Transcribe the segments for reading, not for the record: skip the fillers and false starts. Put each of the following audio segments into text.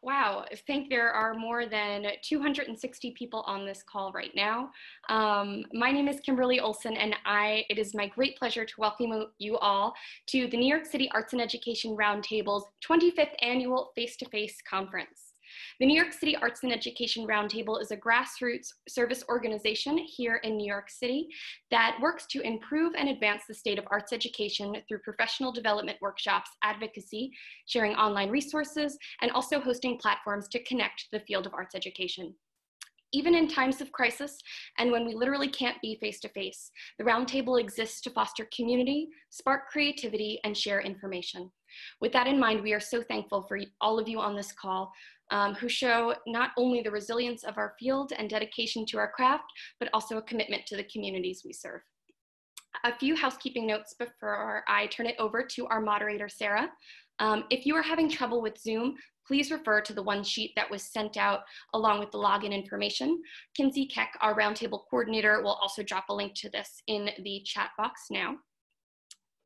Wow, I think there are more than 260 people on this call right now. My name is Kimberly Olson, and it is my great pleasure to welcome you all to the New York City Arts and Education Roundtable's 25th Annual Face-to-Face Conference. The New York City Arts and Education Roundtable is a grassroots service organization here in New York City that works to improve and advance the state of arts education through professional development workshops, advocacy, sharing online resources, and also hosting platforms to connect the field of arts education. Even in times of crisis, and when we literally can't be face-to-face, the Roundtable exists to foster community, spark creativity, and share information. With that in mind, we are so thankful for all of you on this call who show not only the resilience of our field and dedication to our craft, but also a commitment to the communities we serve. A few housekeeping notes before I turn it over to our moderator, Sara. If you are having trouble with Zoom, please refer to the one sheet that was sent out along with the login information. Kinsey Keck, our Roundtable coordinator, will also drop a link to this in the chat box now.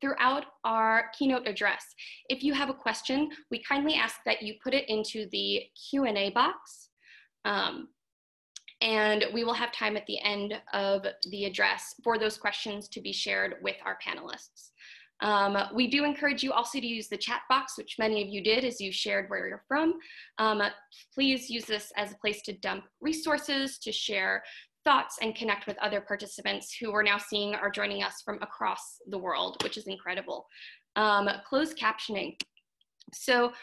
Throughout our keynote address, if you have a question, we kindly ask that you put it into the Q&A box, and we will have time at the end of the address for those questions to be shared with our panelists. We do encourage you also to use the chat box, which many of you did as you shared where you're from. Please use this as a place to dump resources, to share thoughts, and connect with other participants who we're now seeing are joining us from across the world, which is incredible. Closed captioning. So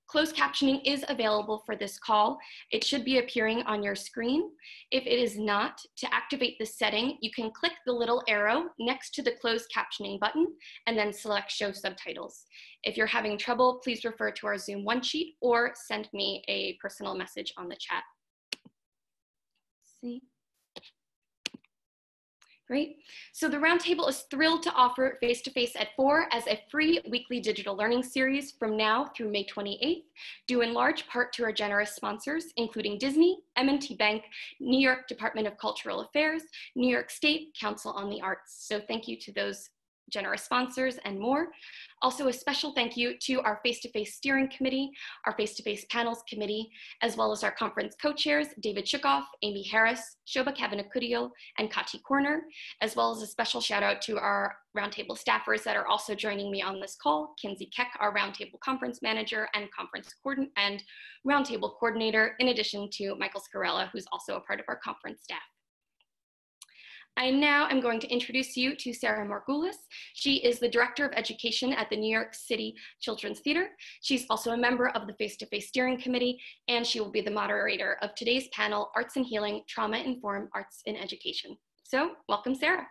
closed captioning is available for this call. It should be appearing on your screen. If it is not, to activate this setting, you can click the little arrow next to the closed captioning button and then select show subtitles. If you're having trouble, please refer to our Zoom one sheet or send me a personal message on the chat. See. Great. So the Roundtable is thrilled to offer Face-to-Face at 4 as a free weekly digital learning series from now through May 28th, due in large part to our generous sponsors, including Disney, M&T Bank, New York Department of Cultural Affairs, New York State Council on the Arts. So thank you to those generous sponsors and more. Also a special thank you to our Face-to-Face Steering Committee, our Face-to-Face Panels Committee, as well as our conference co-chairs, David Shukoff, Amy Harris, Shobha Kavanakudiel, and Kati Corner, as well as a special shout out to our Roundtable staffers that are also joining me on this call, Kinsey Keck, our Roundtable Conference Manager and Roundtable Coordinator, in addition to Michael Scarella, who's also a part of our conference staff. I now am going to introduce you to Sara Morgulis. She is the Director of Education at the New York City Children's Theater. She's also a member of the Face-to-Face Steering Committee, and she will be the moderator of today's panel, Arts and Healing, Trauma-Informed Arts in Education. So, welcome, Sara.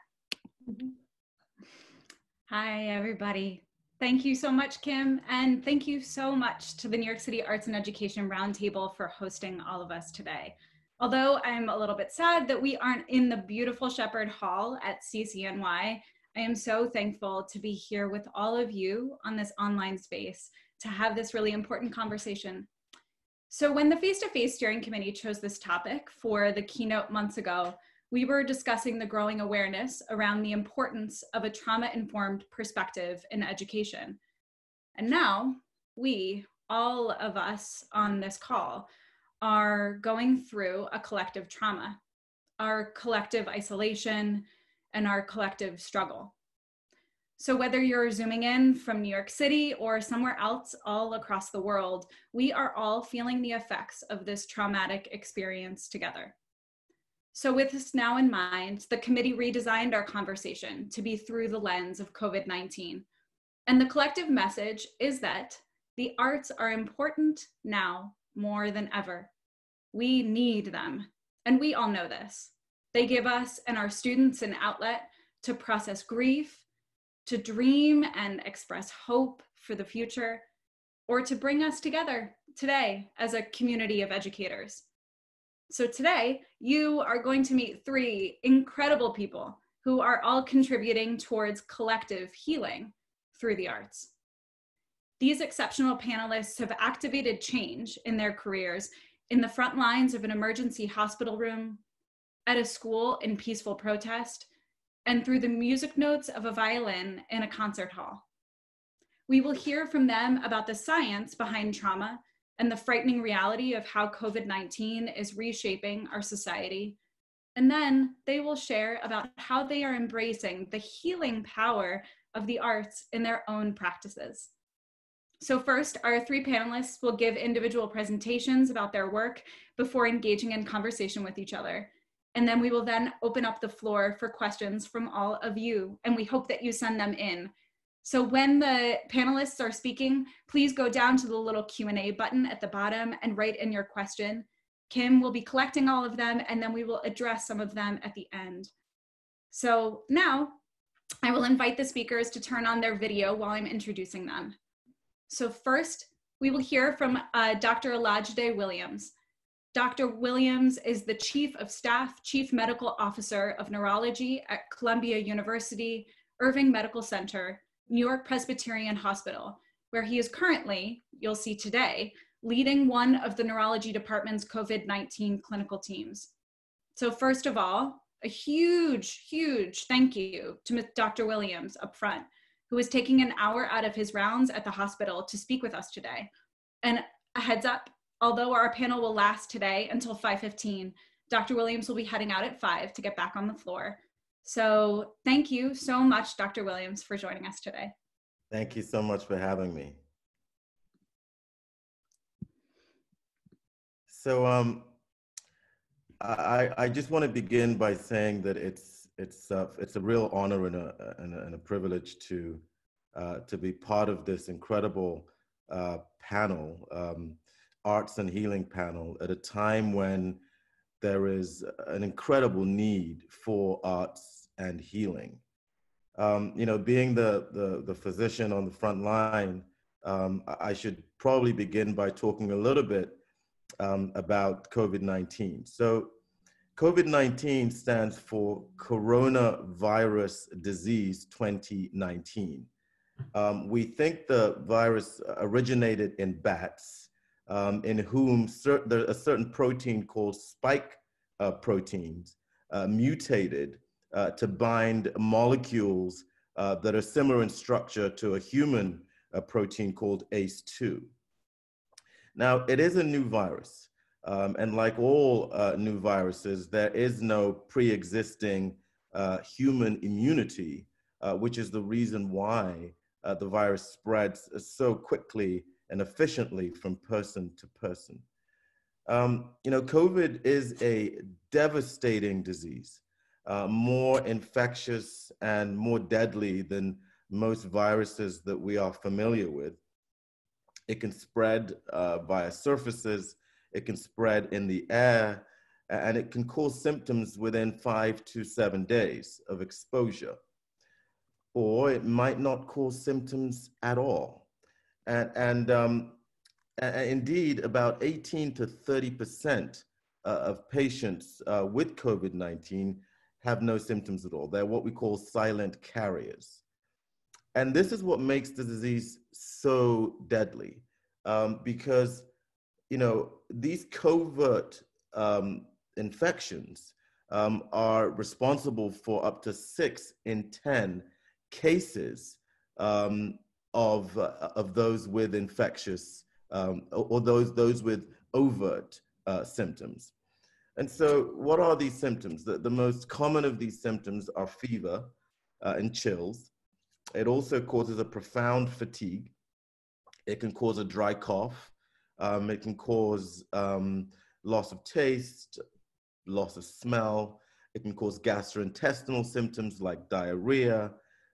Hi, everybody. Thank you so much, Kim, and thank you so much to the New York City Arts and Education Roundtable for hosting all of us today. Although I'm a little bit sad that we aren't in the beautiful Shepherd Hall at CCNY, I am so thankful to be here with all of you on this online space to have this really important conversation. So when the Face-to-Face Steering Committee chose this topic for the keynote months ago, we were discussing the growing awareness around the importance of a trauma-informed perspective in education. And now we, all of us on this call, are going through a collective trauma, our collective isolation, and our collective struggle. So whether you're zooming in from New York City or somewhere else all across the world, we are all feeling the effects of this traumatic experience together. So with this now in mind, the committee redesigned our conversation to be through the lens of COVID-19. And the collective message is that the arts are important now more than ever. We need them, and we all know this. They give us and our students an outlet to process grief, to dream and express hope for the future, or to bring us together today as a community of educators. So today, you are going to meet three incredible people who are all contributing towards collective healing through the arts. These exceptional panelists have activated change in their careers in the front lines of an emergency hospital room, at a school in peaceful protest, and through the music notes of a violin in a concert hall. We will hear from them about the science behind trauma and the frightening reality of how COVID-19 is reshaping our society. And then they will share about how they are embracing the healing power of the arts in their own practices. So first, our three panelists will give individual presentations about their work before engaging in conversation with each other. And then we will then open up the floor for questions from all of you, and we hope that you send them in. So when the panelists are speaking, please go down to the little Q&A button at the bottom and write in your question. Kim will be collecting all of them, and then we will address some of them at the end. So now I will invite the speakers to turn on their video while I'm introducing them. So first, we will hear from Dr. Olajide Williams. Dr. Williams is the Chief of Staff, Chief Medical Officer of Neurology at Columbia University, Irving Medical Center, New York Presbyterian Hospital, where he is currently, you'll see today, leading one of the neurology department's COVID-19 clinical teams. So first of all, a huge, huge thank you to Dr. Williams up front, who is taking an hour out of his rounds at the hospital to speak with us today. And a heads up, although our panel will last today until 5:15, Dr. Williams will be heading out at 5 to get back on the floor. So thank you so much, Dr. Williams, for joining us today. Thank you so much for having me. So I just want to begin by saying that it's a real honor and a privilege to be part of this incredible panel, Arts and Healing panel, at a time when there is an incredible need for arts and healing. You know, being the physician on the front line, I should probably begin by talking a little bit about COVID-19. So COVID-19 stands for Coronavirus Disease 2019. We think the virus originated in bats, in whom a certain protein called spike proteins mutated to bind molecules that are similar in structure to a human protein called ACE2. Now, it is a new virus, and like all new viruses, there is no pre-existing human immunity, which is the reason why the virus spreads so quickly and efficiently from person to person. You know, COVID is a devastating disease, more infectious and more deadly than most viruses that we are familiar with. It can spread via surfaces, it can spread in the air, and it can cause symptoms within 5 to 7 days of exposure. Or it might not cause symptoms at all. And indeed, about 18 to 30% of patients with COVID-19 have no symptoms at all. They're what we call silent carriers. And this is what makes the disease so deadly, because, you know, these covert infections are responsible for up to 6 in 10 cases of those with infectious or those with overt symptoms. And so what are these symptoms? The most common of these symptoms are fever and chills. It also causes a profound fatigue. It can cause a dry cough. It can cause loss of taste, loss of smell. It can cause gastrointestinal symptoms like diarrhea.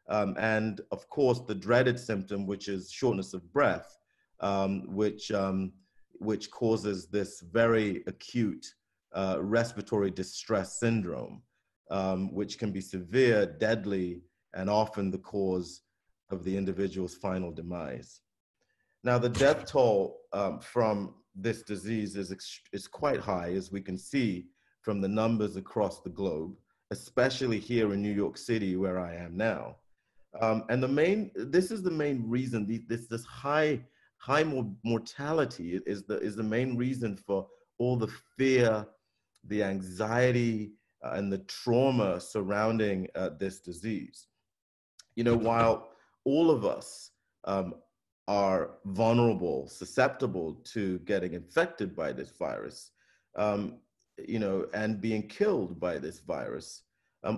And of course, the dreaded symptom, which is shortness of breath, which causes this very acute respiratory distress syndrome, which can be severe, deadly, and often the cause of the individual's final demise. Now, the death toll from this disease is quite high, as we can see from the numbers across the globe, especially here in New York City, where I am now. And this is the main reason, this high mortality is the main reason for all the fear, the anxiety, and the trauma surrounding this disease. You know, while all of us are vulnerable, susceptible to getting infected by this virus, you know, and being killed by this virus,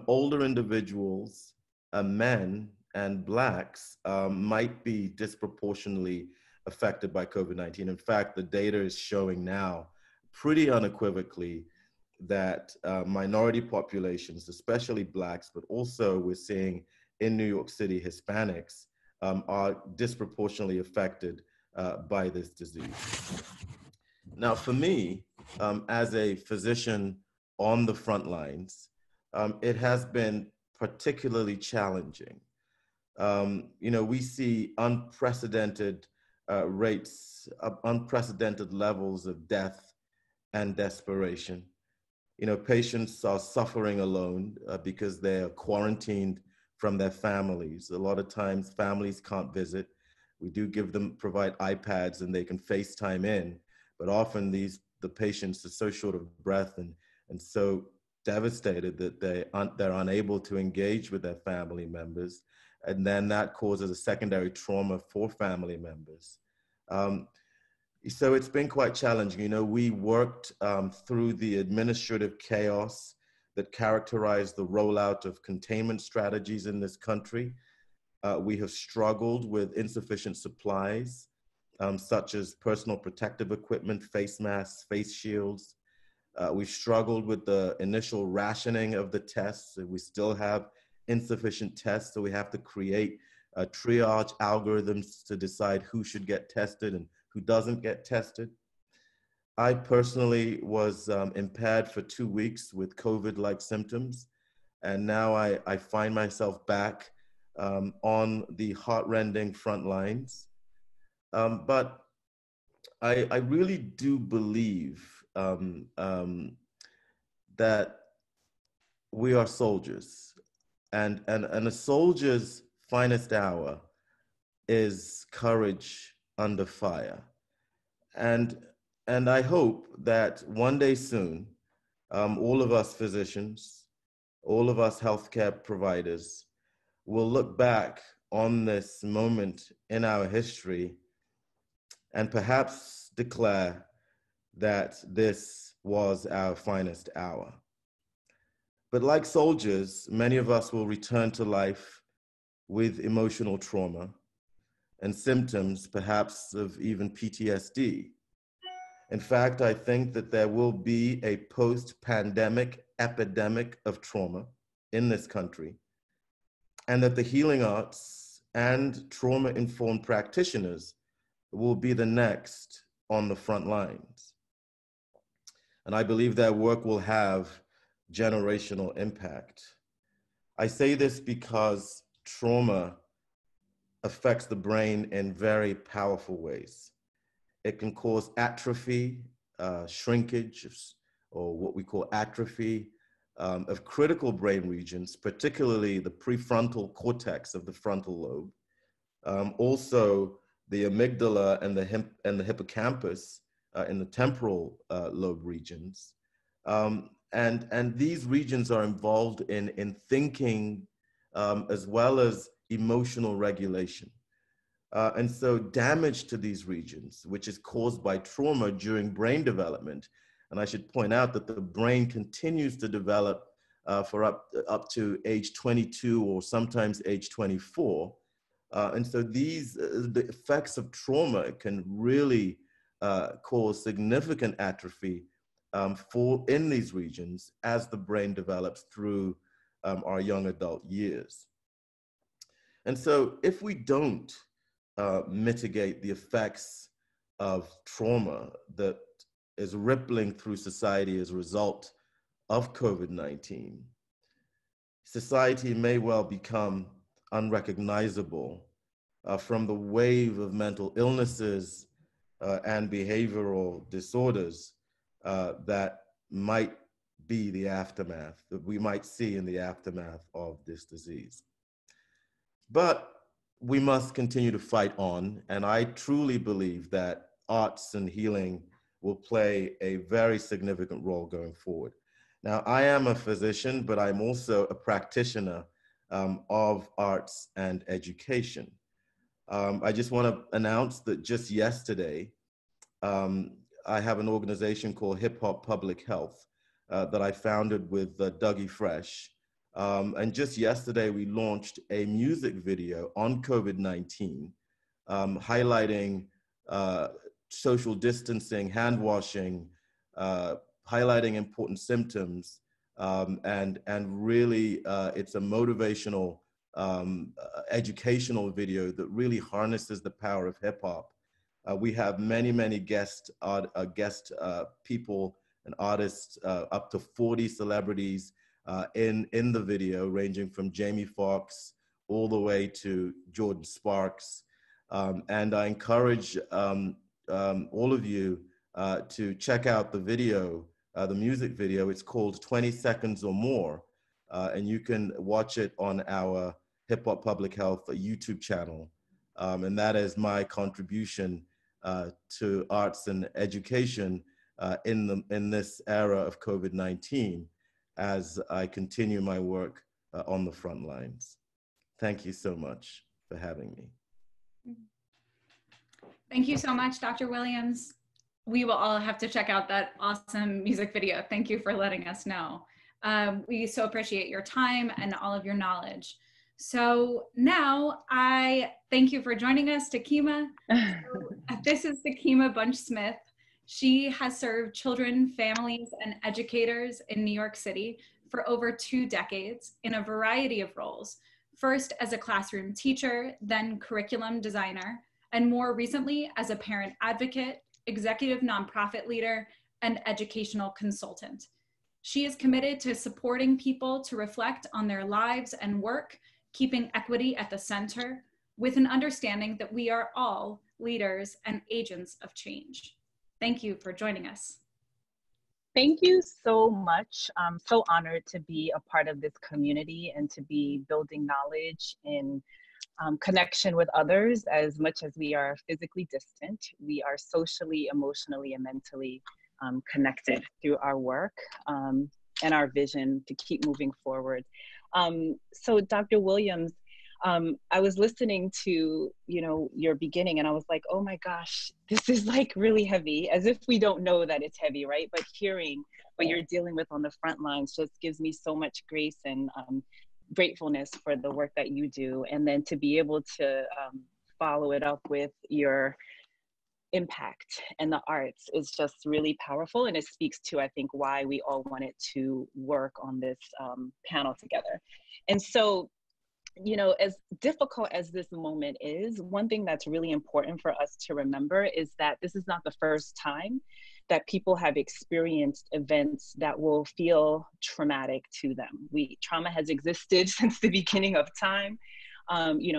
older individuals, men, and Blacks might be disproportionately affected by COVID-19. In fact, the data is showing now pretty unequivocally that minority populations, especially Blacks, but also we're seeing in New York City, Hispanics are disproportionately affected by this disease. Now, for me, as a physician on the front lines, it has been particularly challenging. You know, we see unprecedented rates, unprecedented levels of death and desperation. You know, patients are suffering alone because they are quarantined from their families. A lot of times families can't visit. We do provide iPads and they can FaceTime in, but often the patients are so short of breath and so devastated that they're unable to engage with their family members. And then that causes a secondary trauma for family members. So it's been quite challenging. You know, we worked through the administrative chaos that characterized the rollout of containment strategies in this country. We have struggled with insufficient supplies, such as personal protective equipment, face masks, face shields. We've struggled with the initial rationing of the tests. We still have insufficient tests, so we have to create triage algorithms to decide who should get tested and who doesn't get tested. I personally was impaired for 2 weeks with COVID-like symptoms, and now I find myself back on the heart-rending front lines. But I really do believe that we are soldiers, and a soldier's finest hour is courage under fire. And I hope that one day soon, all of us physicians, all of us healthcare providers will look back on this moment in our history and perhaps declare that this was our finest hour. But like soldiers, many of us will return to life with emotional trauma and symptoms perhaps of even PTSD. In fact, I think that there will be a post-pandemic epidemic of trauma in this country, and that the healing arts and trauma-informed practitioners will be the next on the front lines. And I believe their work will have generational impact. I say this because trauma affects the brain in very powerful ways. It can cause atrophy, shrinkage, or what we call atrophy of critical brain regions, particularly the prefrontal cortex of the frontal lobe. Also, the amygdala and the hippocampus in the temporal lobe regions. And these regions are involved in thinking as well as emotional regulation. And so damage to these regions, which is caused by trauma during brain development, and I should point out that the brain continues to develop for up to age 22 or sometimes age 24. And so the effects of trauma can really cause significant atrophy in these regions as the brain develops through our young adult years. And so if we don't mitigate the effects of trauma that is rippling through society as a result of COVID-19, society may well become unrecognizable from the wave of mental illnesses and behavioral disorders that might be the aftermath, that we might see in the aftermath of this disease. But we must continue to fight on, and I truly believe that arts and healing will play a very significant role going forward. Now, I am a physician, but I'm also a practitioner of arts and education. I just want to announce that just yesterday, I have an organization called Hip Hop Public Health that I founded with Dougie Fresh. And just yesterday, we launched a music video on COVID-19, highlighting social distancing, hand washing, highlighting important symptoms, and really it's a motivational, educational video that really harnesses the power of hip hop. We have many guest people and artists, up to 40 celebrities in the video, ranging from Jamie Foxx all the way to Jordan Sparks. And I encourage all of you to check out the video, the music video. It's called 20 Seconds or More, and you can watch it on our Hip Hop Public Health YouTube channel. And that is my contribution to arts and education in this era of COVID-19 as I continue my work on the front lines. Thank you so much for having me. Thank you so much, Dr. Williams. We will all have to check out that awesome music video. Thank you for letting us know. We so appreciate your time and all of your knowledge. So now I thank you for joining us, Takiema. So, this is Takiema Bunche Smith. She has served children, families, and educators in New York City for over 2 decades in a variety of roles. First as a classroom teacher, then curriculum designer, and more recently as a parent advocate, executive nonprofit leader, and educational consultant. She is committed to supporting people to reflect on their lives and work, keeping equity at the center, with an understanding that we are all leaders and agents of change. Thank you for joining us. Thank you so much. I'm so honored to be a part of this community and to be building knowledge in connection with others. As much as we are physically distant, we are socially, emotionally, and mentally connected through our work and our vision to keep moving forward. So Dr. Williams, I was listening to, your beginning, and I was like, oh my gosh, this is like really heavy, as if we don't know that it's heavy, right? But hearing what you're dealing with on the front lines just gives me so much grace and gratefulness for the work that you do. And then to be able to follow it up with your impact and the arts is just really powerful. And it speaks to, I think, why we all wanted to work on this panel together. And so, as difficult as this moment is, one thing that's really important for us to remember is that this is not the first time that people have experienced events that will feel traumatic to them. Trauma has existed since the beginning of time.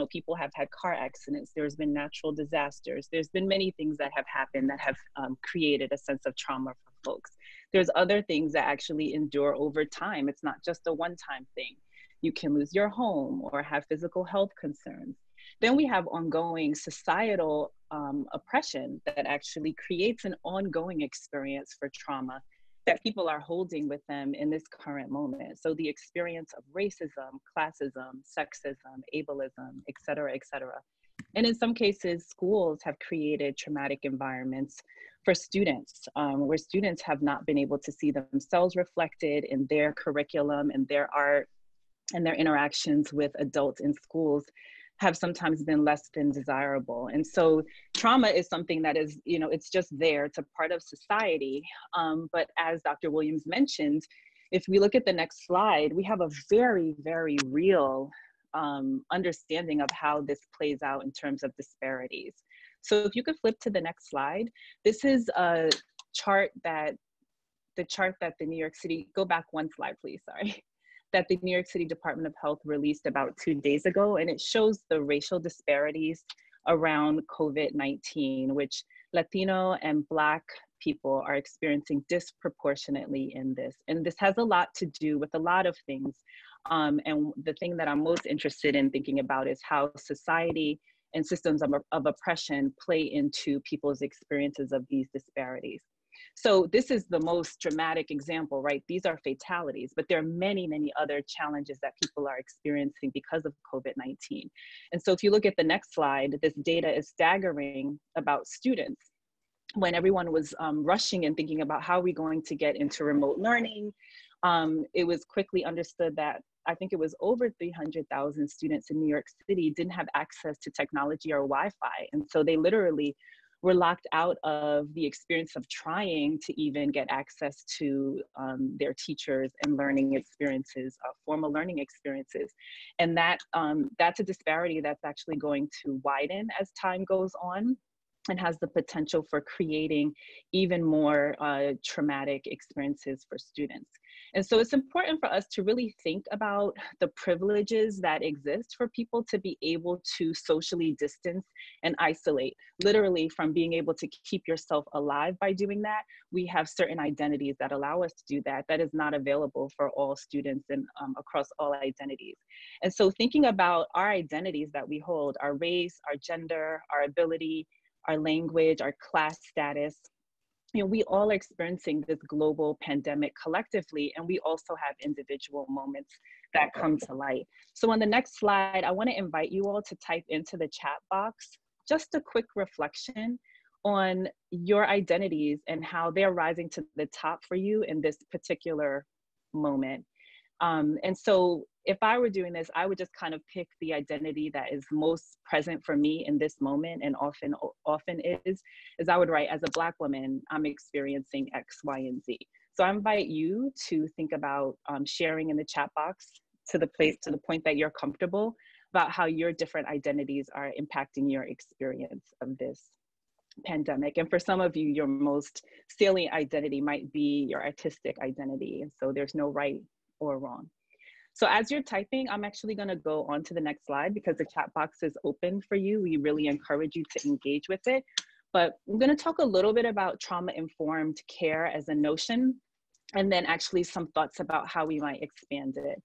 People have had car accidents, there's been natural disasters, there's been many things that have happened that have created a sense of trauma for folks. There's other things that actually endure over time. It's not just a one-time thing. You can lose your home or have physical health concerns. Then we have ongoing societal oppression that actually creates an ongoing experience for trauma that people are holding with them in this current moment. So the experience of racism, classism, sexism, ableism, et cetera, et cetera. And in some cases, schools have created traumatic environments for students, where students have not been able to see themselves reflected in their curriculum and their art, and their interactions with adults in schools have sometimes been less than desirable. And so trauma is something that is, it's just there, it's a part of society. But as Dr. Williams mentioned, if we look at the next slide, we have a very, very real understanding of how this plays out in terms of disparities. So if you could flip to the next slide, this is a chart that the New York City, go back one slide, please, sorry. That the New York City Department of Health released about 2 days ago, and it shows the racial disparities around COVID-19, which Latino and Black people are experiencing disproportionately in this. And this has a lot to do with a lot of things. And the thing that I'm most interested in thinking about is how society and systems of oppression play into people's experiences of these disparities. So this is the most dramatic example, right? These are fatalities, but there are many, many other challenges that people are experiencing because of COVID-19. And so if you look at the next slide, this data is staggering about students. When everyone was rushing and thinking about how are we going to get into remote learning, it was quickly understood that I think it was over 300,000 students in New York City didn't have access to technology or Wi-Fi. And so they literally were locked out of the experience of trying to even get access to their teachers and learning experiences, formal learning experiences. And that's a disparity that's actually going to widen as time goes on, and has the potential for creating even more traumatic experiences for students. And so it's important for us to really think about the privileges that exist for people to be able to socially distance and isolate. Literally, from being able to keep yourself alive by doing that, we have certain identities that allow us to do that. That is not available for all students and across all identities. And so thinking about our identities that we hold, our race, our gender, our ability, our language, our class status, we all are experiencing this global pandemic collectively, and we also have individual moments that come to light. So on the next slide, I want to invite you all to type into the chat box just a quick reflection on your identities and how they're rising to the top for you in this particular moment. And so if I were doing this, I would just kind of pick the identity that is most present for me in this moment, and often is I would write, as a Black woman, I'm experiencing X, Y, and Z. So I invite you to think about sharing in the chat box to the point that you're comfortable about how your different identities are impacting your experience of this pandemic. And for some of you, your most salient identity might be your artistic identity. And so there's no right or wrong. So as you're typing, I'm actually going to go on to the next slide because the chat box is open for you. We really encourage you to engage with it. But I'm going to talk a little bit about trauma-informed care as a notion, and then actually some thoughts about how we might expand it.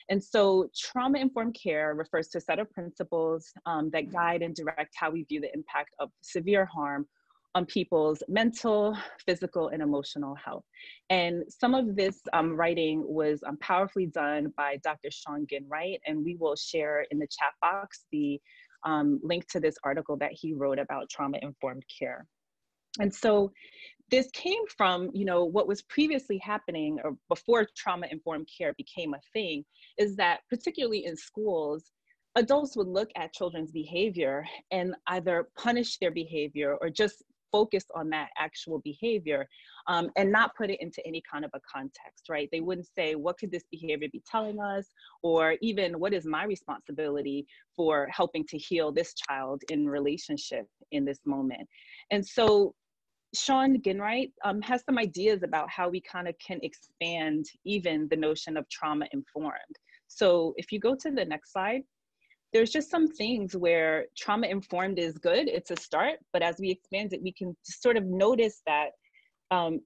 And so trauma-informed care refers to a set of principles that guide and direct how we view the impact of severe harm on people's mental, physical, and emotional health. And some of this writing was powerfully done by Dr. Sean Ginwright, and we will share in the chat box the link to this article that he wrote about trauma-informed care. And so this came from, what was previously happening, or before trauma-informed care became a thing, is that particularly in schools, adults would look at children's behavior and either punish their behavior or just focus on that actual behavior and not put it into any kind of a context, right? They wouldn't say, what could this behavior be telling us? Or even, what is my responsibility for helping to heal this child in relationship in this moment? And so Sean Ginwright has some ideas about how we kind of can expand even the notion of trauma-informed. So if you go to the next slide, there's just some things where trauma-informed is good, it's a start, but as we expand it, we can sort of notice that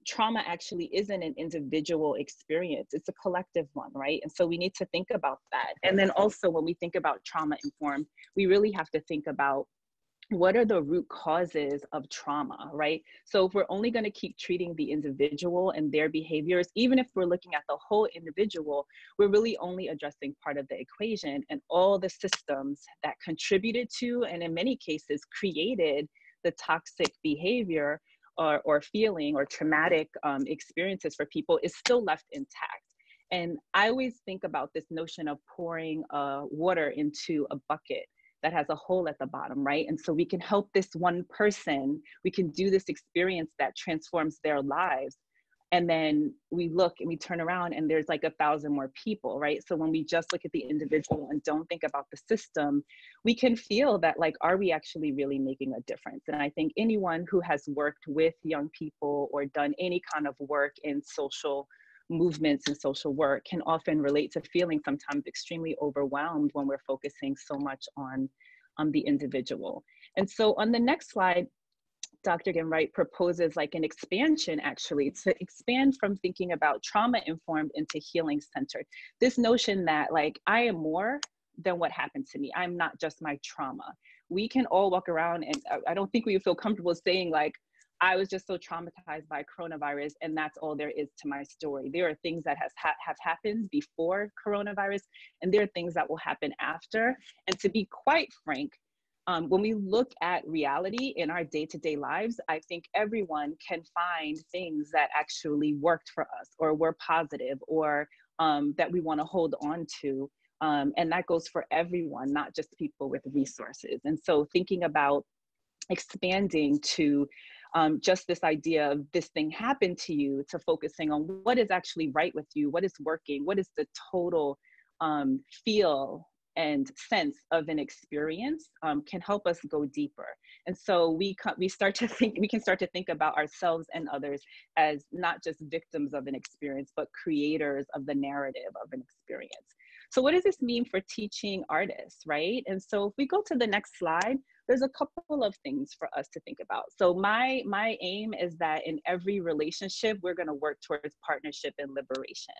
trauma actually isn't an individual experience, it's a collective one, right? And so we need to think about that. And then also when we think about trauma-informed, we really have to think about what are the root causes of trauma, right? So if we're only going to keep treating the individual and their behaviors, even if we're looking at the whole individual, we're really only addressing part of the equation, and all the systems that contributed to, and in many cases created, the toxic behavior or feeling or traumatic experiences for people is still left intact. And I always think about this notion of pouring water into a bucket that has a hole at the bottom, right? And so we can help this one person, we can do this experience that transforms their lives. And then we look and we turn around and there's like 1,000 more people, right? So when we just look at the individual and don't think about the system, we can feel that, like, are we actually really making a difference? And I think anyone who has worked with young people or done any kind of work in social movements and social work can often relate to feeling sometimes extremely overwhelmed when we're focusing so much on the individual. And so on the next slide, Dr. Ginwright proposes like an expansion, actually, to expand from thinking about trauma-informed into healing-centered. This notion that like, I am more than what happened to me. I'm not just my trauma. We can all walk around, and I don't think we feel comfortable saying like, I was just so traumatized by coronavirus and that's all there is to my story. There are things that have happened before coronavirus, and there are things that will happen after. And to be quite frank, when we look at reality in our day-to-day lives, I think everyone can find things that actually worked for us or were positive, or that we want to hold on to. And that goes for everyone, not just people with resources. And so thinking about expanding to just this idea of this thing happened to you, to focusing on what is actually right with you, what is working, what is the total feel and sense of an experience, can help us go deeper. And so we can start to think about ourselves and others as not just victims of an experience, but creators of the narrative of an experience. So what does this mean for teaching artists, right? And so if we go to the next slide, there's a couple of things for us to think about. So my aim is that in every relationship, we're gonna work towards partnership and liberation,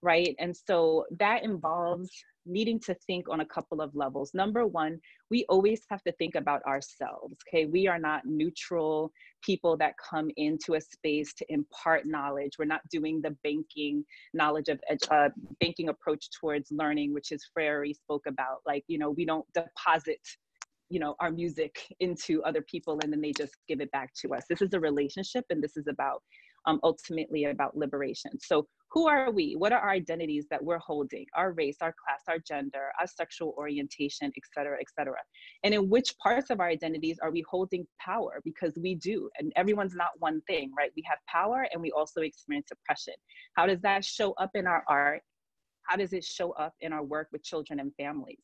right? And so that involves needing to think on a couple of levels. Number one, we always have to think about ourselves, okay? We are not neutral people that come into a space to impart knowledge. We're not doing the banking knowledge of banking approach towards learning, which is Freire spoke about. Like, you know, we don't deposit, you know, our music into other people and then they just give it back to us. This is a relationship, and this is about ultimately about liberation. So who are we? What are our identities that we're holding? Our race, our class, our gender, our sexual orientation, et cetera, et cetera. And in which parts of our identities are we holding power? Because we do, and everyone's not one thing, right? We have power and we also experience oppression. How does that show up in our art? How does it show up in our work with children and families?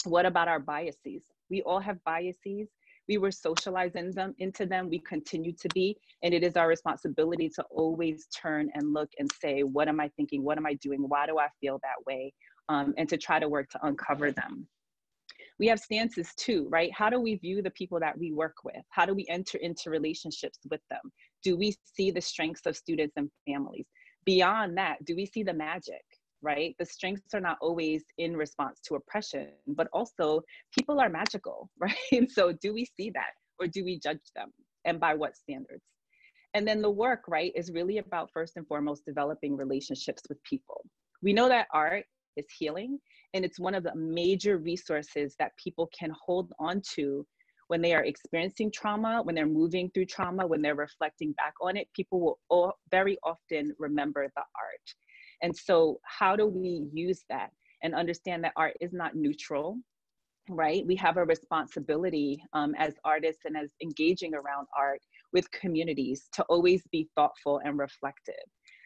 What about our biases? We all have biases. We were socialized into them, we continue to be, and it is our responsibility to always turn and look and say, what am I thinking? What am I doing? Why do I feel that way? And to try to work to uncover them. We have stances too, right? How do we view the people that we work with? How do we enter into relationships with them? Do we see the strengths of students and families? Beyond that, do we see the magic? Right? The strengths are not always in response to oppression, but also people are magical, right? And so do we see that, or do we judge them, and by what standards? And then the work, right, is really about first and foremost developing relationships with people. We know that art is healing, and it's one of the major resources that people can hold on to when they are experiencing trauma, when they're moving through trauma, when they're reflecting back on it. People will very often remember the art. And so how do we use that and understand that art is not neutral, right? We have a responsibility as artists and as engaging around art with communities to always be thoughtful and reflective.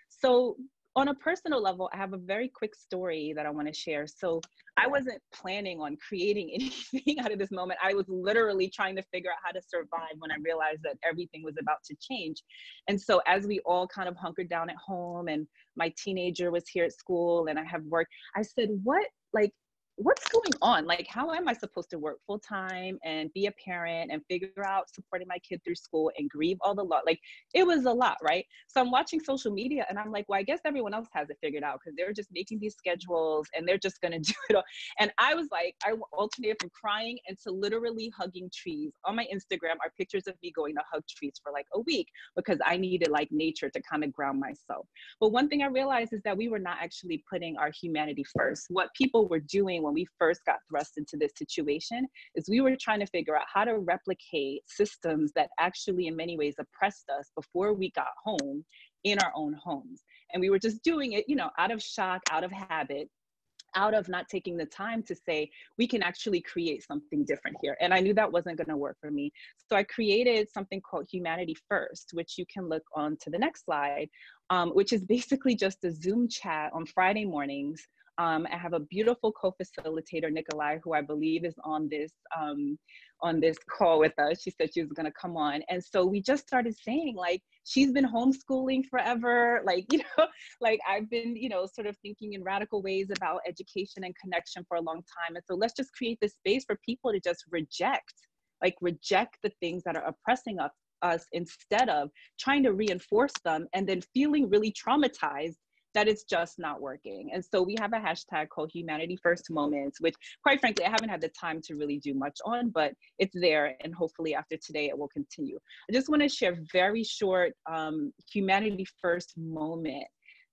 So on a personal level, I have a very quick story that I want to share. So I wasn't planning on creating anything out of this moment. I was literally trying to figure out how to survive when I realized that everything was about to change. And so as we all kind of hunkered down at home, and my teenager was here at school and I have work, I said, what's going on? Like, how am I supposed to work full time and be a parent and figure out supporting my kid through school and grieve all the lot? Like, it was a lot, right? So I'm watching social media and I'm like, well, I guess everyone else has it figured out because they're just making these schedules and they're just gonna do it all. And I was like, I alternated from crying and to literally hugging trees. On my Instagram are pictures of me going to hug trees for like a week because I needed like nature to kind of ground myself. But one thing I realized is that we were not actually putting our humanity first. What people were doing when we first got thrust into this situation is we were trying to figure out how to replicate systems that actually in many ways oppressed us before we got home in our own homes. And we were just doing it, you know, out of shock, out of habit, out of not taking the time to say, we can actually create something different here. And I knew that wasn't going to work for me. So I created something called Humanity First, which you can look on to the next slide, which is basically just a Zoom chat on Friday mornings. I have a beautiful co-facilitator, Nikolai, who I believe is on this call with us. She said she was going to come on. And so we just started saying, like, she's been homeschooling forever. Like, you know, like I've been, you know, sort of thinking in radical ways about education and connection for a long time. And so let's just create this space for people to just reject the things that are oppressing us us instead of trying to reinforce them and then feeling really traumatized that it's just not working. And so we have a hashtag called Humanity First Moments, which quite frankly, I haven't had the time to really do much on, but it's there. And hopefully after today, it will continue. I just want to share very short Humanity First moment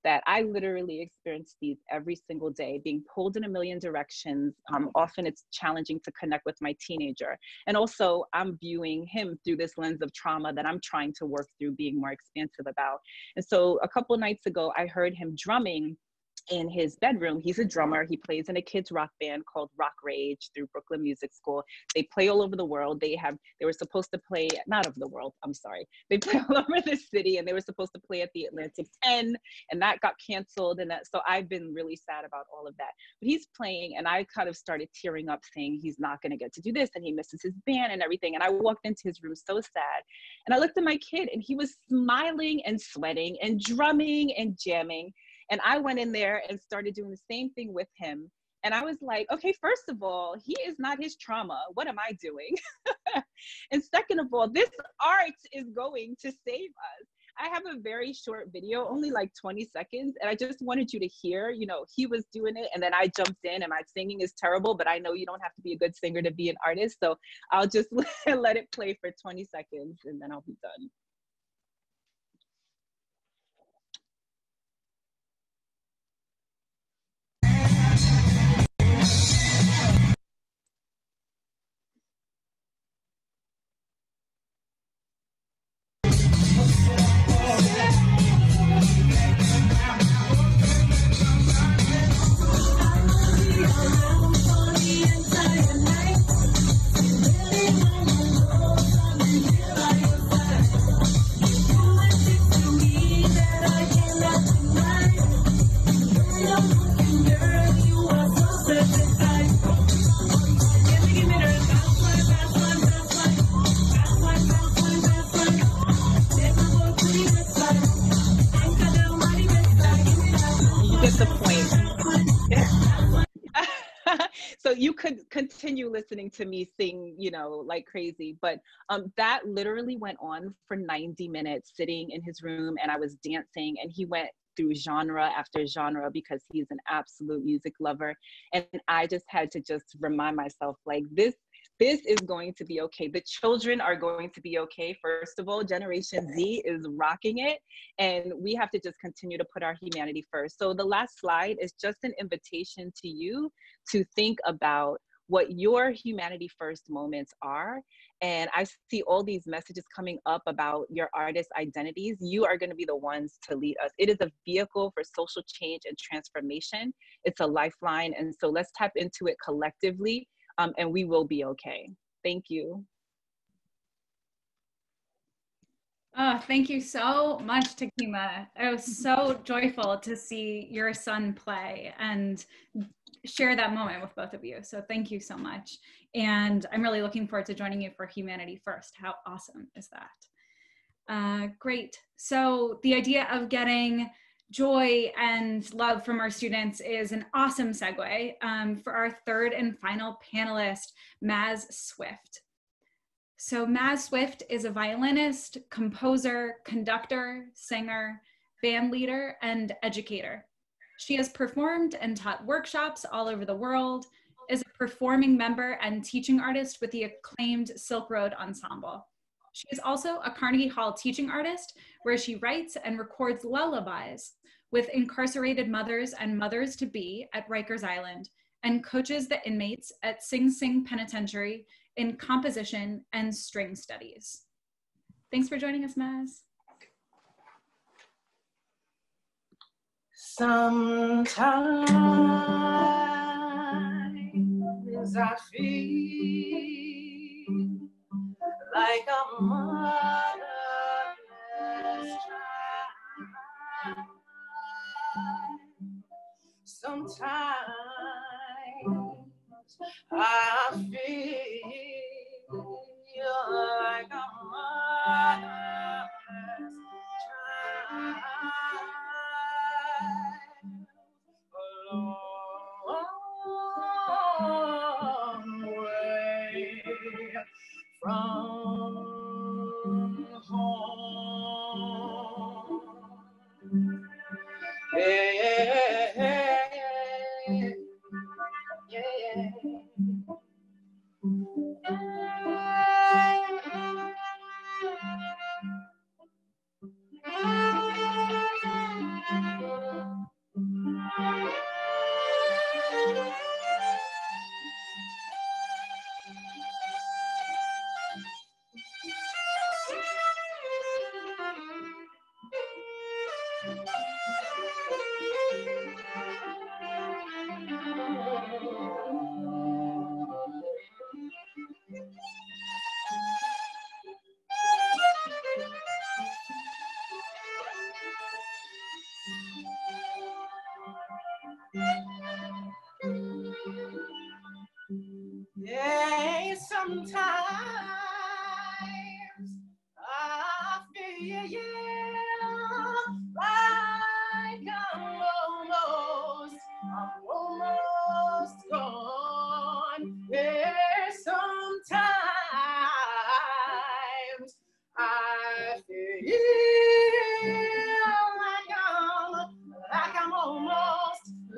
that I literally experience these every single day, being pulled in a million directions. Often it's challenging to connect with my teenager. And also I'm viewing him through this lens of trauma that I'm trying to work through being more expansive about. And so a couple nights ago, I heard him drumming in his bedroom. He's a drummer. He plays in a kids rock band called Rock Rage through Brooklyn Music School. They play all over the world. They were supposed to play, not of the world, I'm sorry. They play all over the city, and they were supposed to play at the Atlantic 10, and that got canceled. And so I've been really sad about all of that. But he's playing, and I kind of started tearing up saying he's not going to get to do this, and he misses his band and everything. And I walked into his room so sad. And I looked at my kid, and he was smiling and sweating and drumming and jamming. And I went in there and started doing the same thing with him. And I was like, okay, first of all, he is not his trauma. What am I doing? And second of all, this art is going to save us. I have a very short video, only like 20 seconds. And I just wanted you to hear, you know, he was doing it. And then I jumped in, and my singing is terrible, but I know you don't have to be a good singer to be an artist. So I'll just let it play for 20 seconds and then I'll be done. So you could continue listening to me sing, you know, like crazy, but that literally went on for 90 minutes sitting in his room, and I was dancing, and he went through genre after genre because he's an absolute music lover. And I just had to just remind myself, like, this is going to be okay. The children are going to be okay. First of all, Generation Z is rocking it, and we have to just continue to put our humanity first. So the last slide is just an invitation to you to think about what your humanity first moments are. And I see all these messages coming up about your artist identities. You are going to be the ones to lead us. It is a vehicle for social change and transformation. It's a lifeline. And so let's tap into it collectively, and we will be okay. Thank you. Oh, thank you so much, Takiema. It was so joyful to see your son play and share that moment with both of you. So thank you so much. And I'm really looking forward to joining you for Humanity First. How awesome is that? Great. So the idea of getting joy and love from our students is an awesome segue for our third and final panelist, Maz Swift. So Maz Swift is a violinist, composer, conductor, singer, band leader, and educator. She has performed and taught workshops all over the world, is a performing member and teaching artist with the acclaimed Silk Road Ensemble. She is also a Carnegie Hall teaching artist, where she writes and records lullabies with incarcerated mothers and mothers-to-be at Rikers Island, and coaches the inmates at Sing Sing Penitentiary in composition and string studies. Thanks for joining us, Maz. Sometimes I feel like a motherless child. Sometimes I feel like a motherless child. A long way from sometimes I feel like I'm almost gone. Yeah, sometimes I feel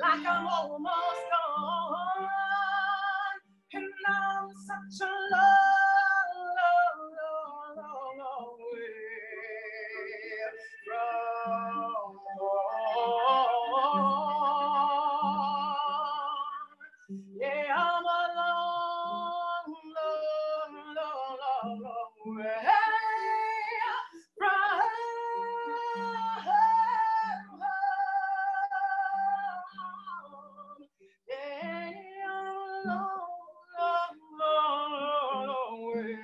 like I'm almost gone. And I'm such a long way from home. Yeah, I'm a long way from home. Yeah, I'm a long way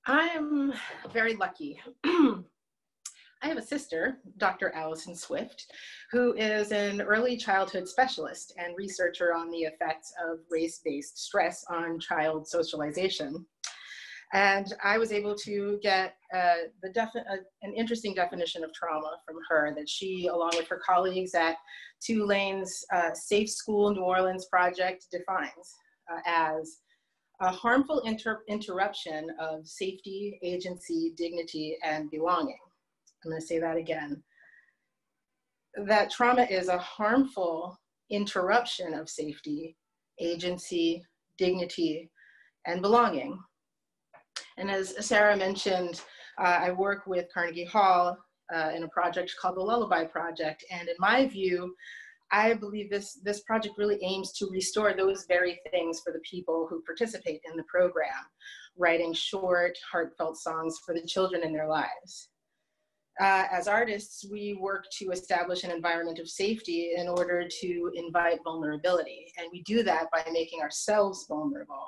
I am very lucky. I have a sister, Dr. Allison Swift, who is an early childhood specialist and researcher on the effects of race-based stress on child socialization. And I was able to get an interesting definition of trauma from her that she, along with her colleagues at Tulane's Safe School New Orleans project, defines as a harmful interruption of safety, agency, dignity, and belonging. I'm going to say that again. That trauma is a harmful interruption of safety, agency, dignity, and belonging. And as Sara mentioned, I work with Carnegie Hall in a project called the Lullaby Project. And in my view, I believe this project really aims to restore those very things for the people who participate in the program, writing short, heartfelt songs for the children in their lives. As artists, we work to establish an environment of safety in order to invite vulnerability. And we do that by making ourselves vulnerable.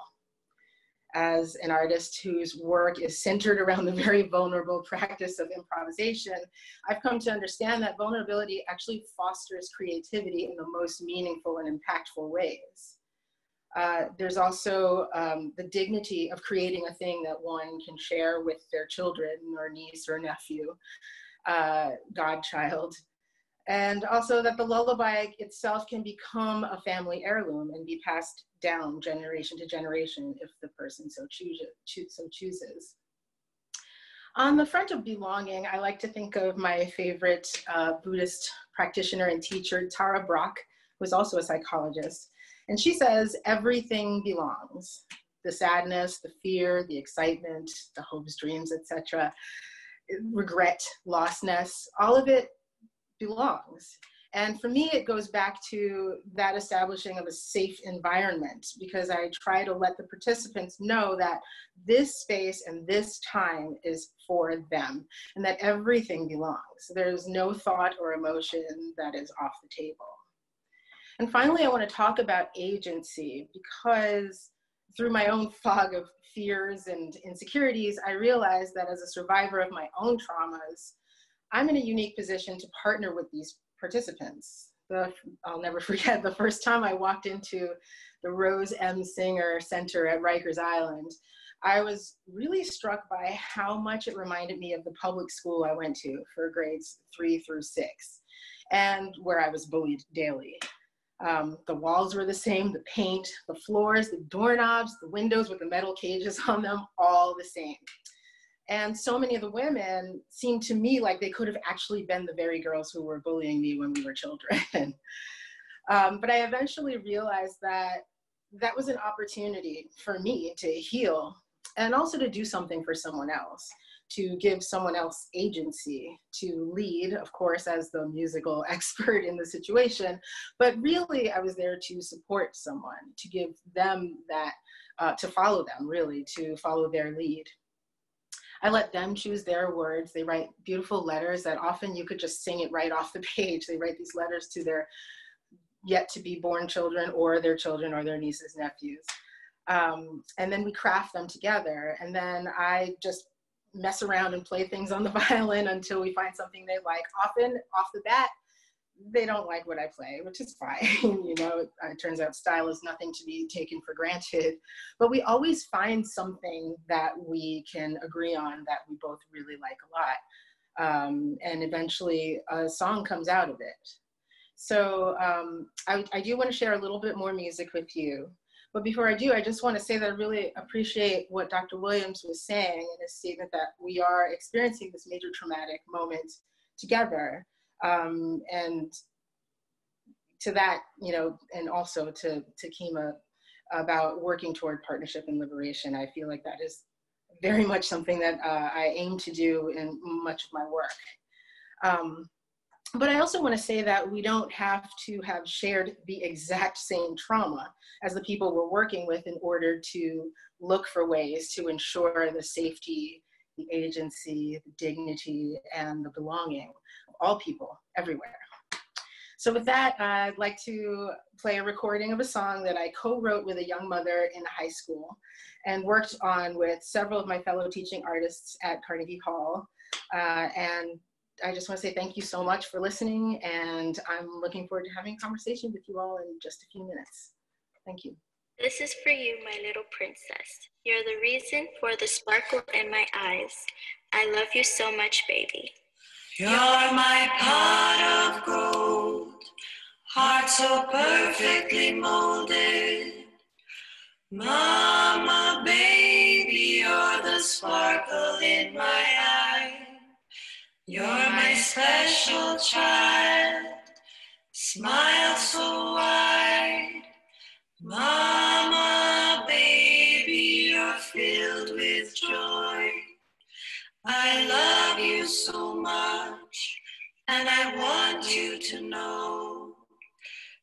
As an artist whose work is centered around the very vulnerable practice of improvisation, I've come to understand that vulnerability actually fosters creativity in the most meaningful and impactful ways. There's also the dignity of creating a thing that one can share with their children or niece or nephew, godchild. And also that the lullaby itself can become a family heirloom and be passed down generation to generation if the person so chooses. On the front of belonging, I like to think of my favorite Buddhist practitioner and teacher, Tara Brach, who is also a psychologist. And she says, everything belongs. The sadness, the fear, the excitement, the hopes, dreams, etc., regret, lostness, all of it belongs. And for me, it goes back to that establishing of a safe environment, because I try to let the participants know that this space and this time is for them and that everything belongs. There's no thought or emotion that is off the table. And finally, I want to talk about agency, because through my own fog of fears and insecurities, I realized that as a survivor of my own traumas, I'm in a unique position to partner with these participants. I'll never forget the first time I walked into the Rose M. Singer Center at Rikers Island. I was really struck by how much it reminded me of the public school I went to for grades 3 through 6, and where I was bullied daily. The walls were the same, the paint, the floors, the doorknobs, the windows with the metal cages on them, all the same. And so many of the women seemed to me like they could have actually been the very girls who were bullying me when we were children. But I eventually realized that that was an opportunity for me to heal and also to do something for someone else, to give someone else agency, to lead, of course, as the musical expert in the situation, but really I was there to support someone, to give them that, to follow them, really, to follow their lead. I let them choose their words. They write beautiful letters that often you could just sing it right off the page. They write these letters to their yet to be born children or their nieces, nephews. And then we craft them together. And then I just mess around and play things on the violin until we find something they like. Often off the bat, they don't like what I play, which is fine. You know, it turns out style is nothing to be taken for granted, but we always find something that we can agree on that we both really like a lot. And eventually a song comes out of it. So I do want to share a little bit more music with you. But before I do, I just want to say that I really appreciate what Dr. Williams was saying in his statement that we are experiencing this major traumatic moment together. And to that, you know, and also to Takiema about working toward partnership and liberation. I feel like that is very much something that I aim to do in much of my work. But I also want to say that we don't have to have shared the exact same trauma as the people we're working with in order to look for ways to ensure the safety, the agency, the dignity, and the belonging of all people everywhere. So with that, I'd like to play a recording of a song that I co-wrote with a young mother in high school and worked on with several of my fellow teaching artists at Carnegie Hall. And I just want to say thank you so much for listening, and I'm looking forward to having a conversation with you all in just a few minutes. Thank you. This is for you, my little princess. You're the reason for the sparkle in my eyes. I love you so much, baby. You're my pot of gold, heart so perfectly molded. Mama, baby, you're the sparkle in my eye. You're my special child, smile so wide. Mama, baby, you're filled with joy. I love you so much, and I want you to know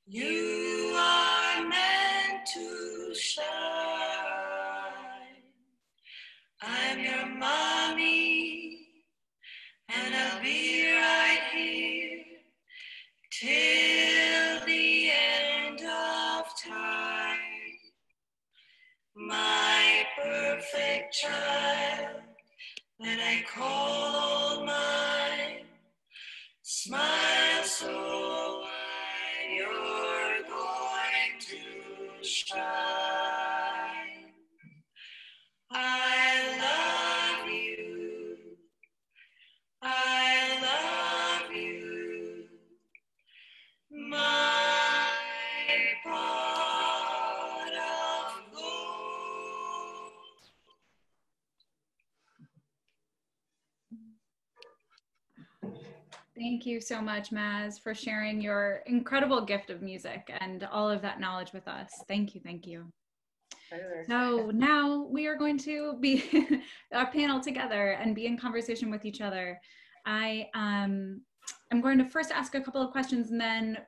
you are meant to shine. I'm your mommy, and I'll be right here till the end of time. My perfect child that I call mine, smile so wide, you're going to shine. I love you. I love you, my pot of gold. Thank you so much, Maz, for sharing your incredible gift of music and all of that knowledge with us. Thank you, thank you. So now we are going to be a panel together and be in conversation with each other. I'm going to first ask a couple of questions, and then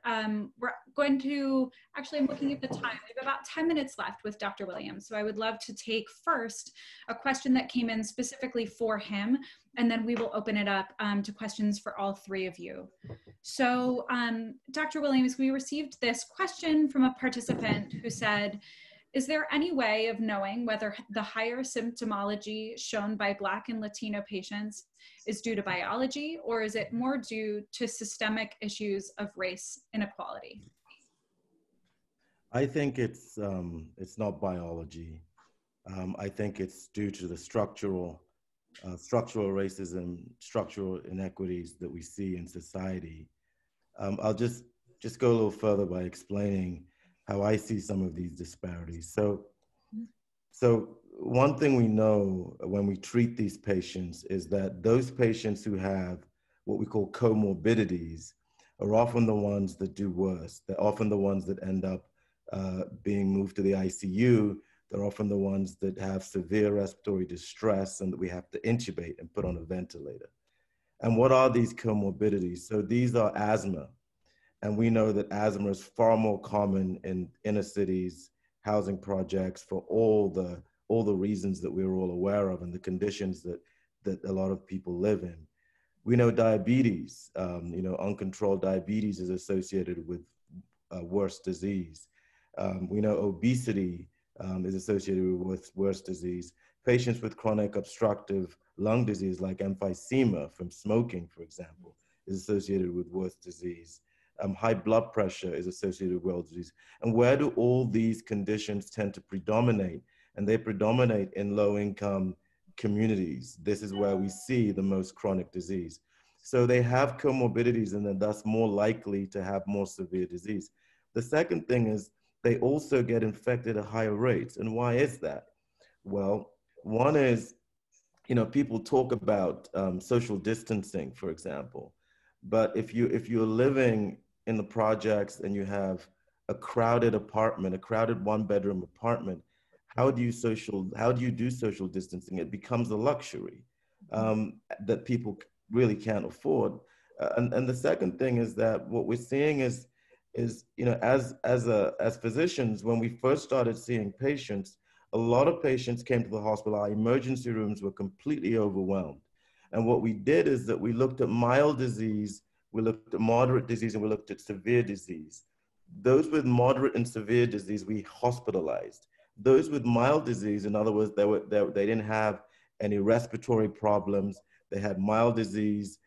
we're going to, actually I'm looking at the time, we have about 10 minutes left with Dr. Williams. So I would love to take first a question that came in specifically for him, and then we will open it up to questions for all three of you. So Dr. Williams, we received this question from a participant who said, is there any way of knowing whether the higher symptomology shown by Black and Latino patients is due to biology, or is it more due to systemic issues of race inequality? I think it's not biology. I think it's due to the structural racism, structural inequities that we see in society. I'll just go a little further by explaining how I see some of these disparities. So one thing we know when we treat these patients is that those patients who have what we call comorbidities are often the ones that do worse. They're often the ones that end up being moved to the ICU. They're often the ones that have severe respiratory distress and that we have to intubate and put on a ventilator. And what are these comorbidities? So these are asthma. And we know that asthma is far more common in inner cities, housing projects, for all the reasons that we're all aware of and the conditions that a lot of people live in. We know diabetes, uncontrolled diabetes is associated with worse disease. We know obesity is associated with worse disease. Patients with chronic obstructive lung disease like emphysema from smoking, for example, is associated with worse disease. High blood pressure is associated with worse disease. And where do all these conditions tend to predominate? And they predominate in low-income communities. This is where we see the most chronic disease. So they have comorbidities and they're thus more likely to have more severe disease. The second thing is they also get infected at higher rates. And why is that? Well, one is, people talk about social distancing, for example, but if you're living in the projects and you have a crowded apartment, a crowded one-bedroom apartment, how do you do social distancing? It becomes a luxury that people really can't afford. And the second thing is that what we're seeing is as physicians, when we first started seeing patients, a lot of patients came to the hospital. Our emergency rooms were completely overwhelmed. And what we did is that we looked at mild disease, we looked at moderate disease, and we looked at severe disease. Those with moderate and severe disease, we hospitalized. Those with mild disease, in other words, they didn't have any respiratory problems, they had mild disease,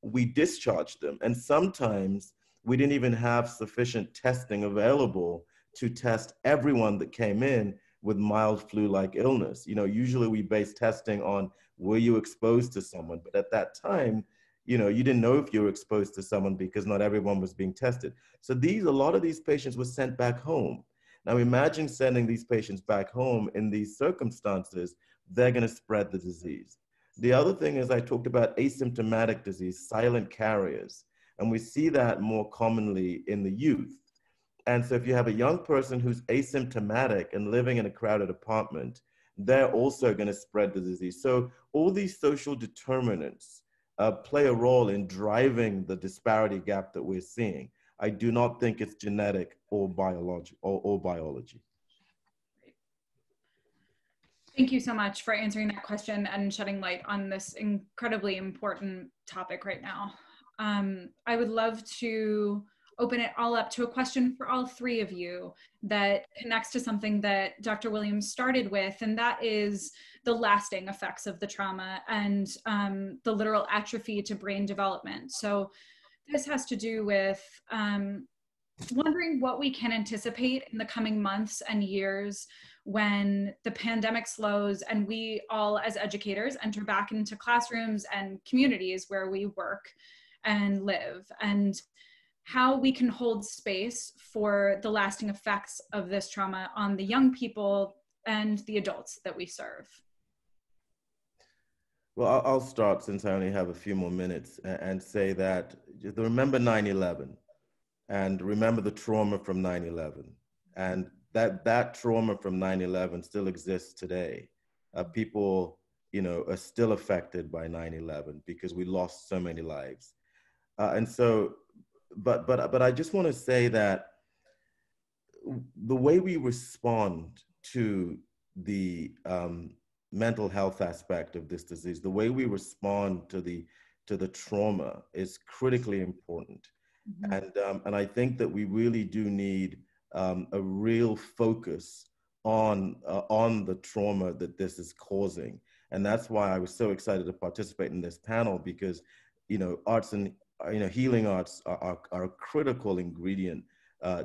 we discharged them. And sometimes we didn't even have sufficient testing available to test everyone that came in with mild flu-like illness. Usually we base testing on, were you exposed to someone? But at that time, you didn't know if you were exposed to someone because not everyone was being tested. So a lot of these patients were sent back home. Now imagine sending these patients back home in these circumstances, they're gonna spread the disease. The other thing is I talked about asymptomatic disease, silent carriers, and we see that more commonly in the youth. And so if you have a young person who's asymptomatic and living in a crowded apartment, they're also gonna spread the disease. So all these social determinants play a role in driving the disparity gap that we're seeing. I do not think it's genetic or biology. Thank you so much for answering that question and shedding light on this incredibly important topic right now. I would love to open it all up to a question for all three of you that connects to something that Dr. Williams started with, and that is the lasting effects of the trauma and the literal atrophy to brain development. So this has to do with wondering what we can anticipate in the coming months and years when the pandemic slows and we all as educators enter back into classrooms and communities where we work and live, and how we can hold space for the lasting effects of this trauma on the young people and the adults that we serve. Well, I'll start since I only have a few more minutes and say that remember 9/11 and remember the trauma from 9/11, and that trauma from 9/11 still exists today. People, are still affected by 9/11 because we lost so many lives. And so, but I just want to say that the way we respond to the mental health aspect of this disease, the way we respond to the trauma is critically important. Mm-hmm. And I think that we really do need a real focus on the trauma that this is causing. And that's why I was so excited to participate in this panel, because, arts and, healing arts are a critical ingredient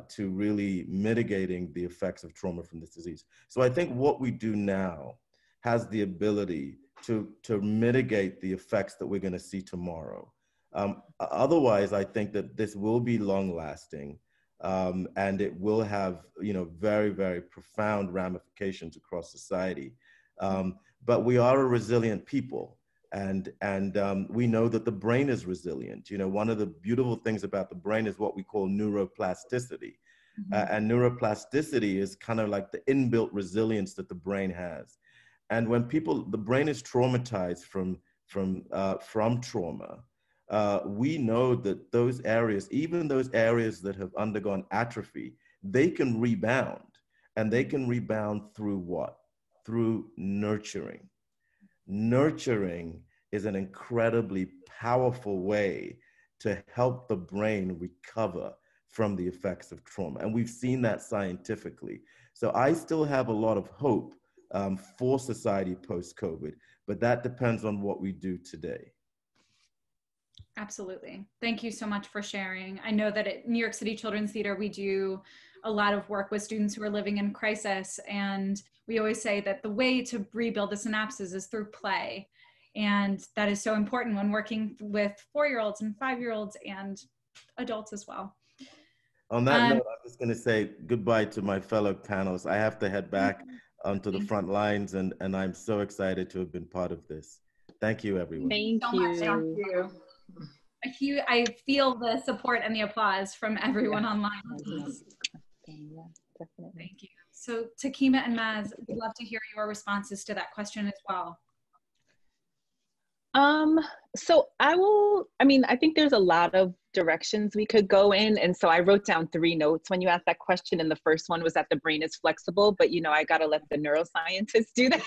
to really mitigating the effects of trauma from this disease. So I think what we do now has the ability to mitigate the effects that we're going to see tomorrow. Otherwise, I think that this will be long lasting, and it will have, very, very profound ramifications across society. But we are a resilient people, and we know that the brain is resilient. One of the beautiful things about the brain is what we call neuroplasticity. And neuroplasticity is kind of like the inbuilt resilience that the brain has. And when the brain is traumatized from trauma, we know that those areas, even those areas that have undergone atrophy, they can rebound. And they can rebound through what? Through nurturing. Nurturing is an incredibly powerful way to help the brain recover from the effects of trauma. And we've seen that scientifically. So I still have a lot of hope for society post-COVID, but that depends on what we do today. Absolutely. Thank you so much for sharing. I know that at New York City Children's Theater, we do a lot of work with students who are living in crisis. And we always say that the way to rebuild the synapses is through play. And that is so important when working with 4-year-olds and 5-year-olds and adults as well. On that note, I'm just going to say goodbye to my fellow panelists. I have to head back onto the front lines, and I'm so excited to have been part of this. Thank you, everyone. Thank you. I feel the support and the applause from everyone online. Yeah, definitely. Thank you. So Takiema and Maz, we'd love to hear your responses to that question as well. So I think there's a lot of directions we could go in. And so I wrote down 3 notes when you asked that question. And the first one was that the brain is flexible, but I got to let the neuroscientist do that,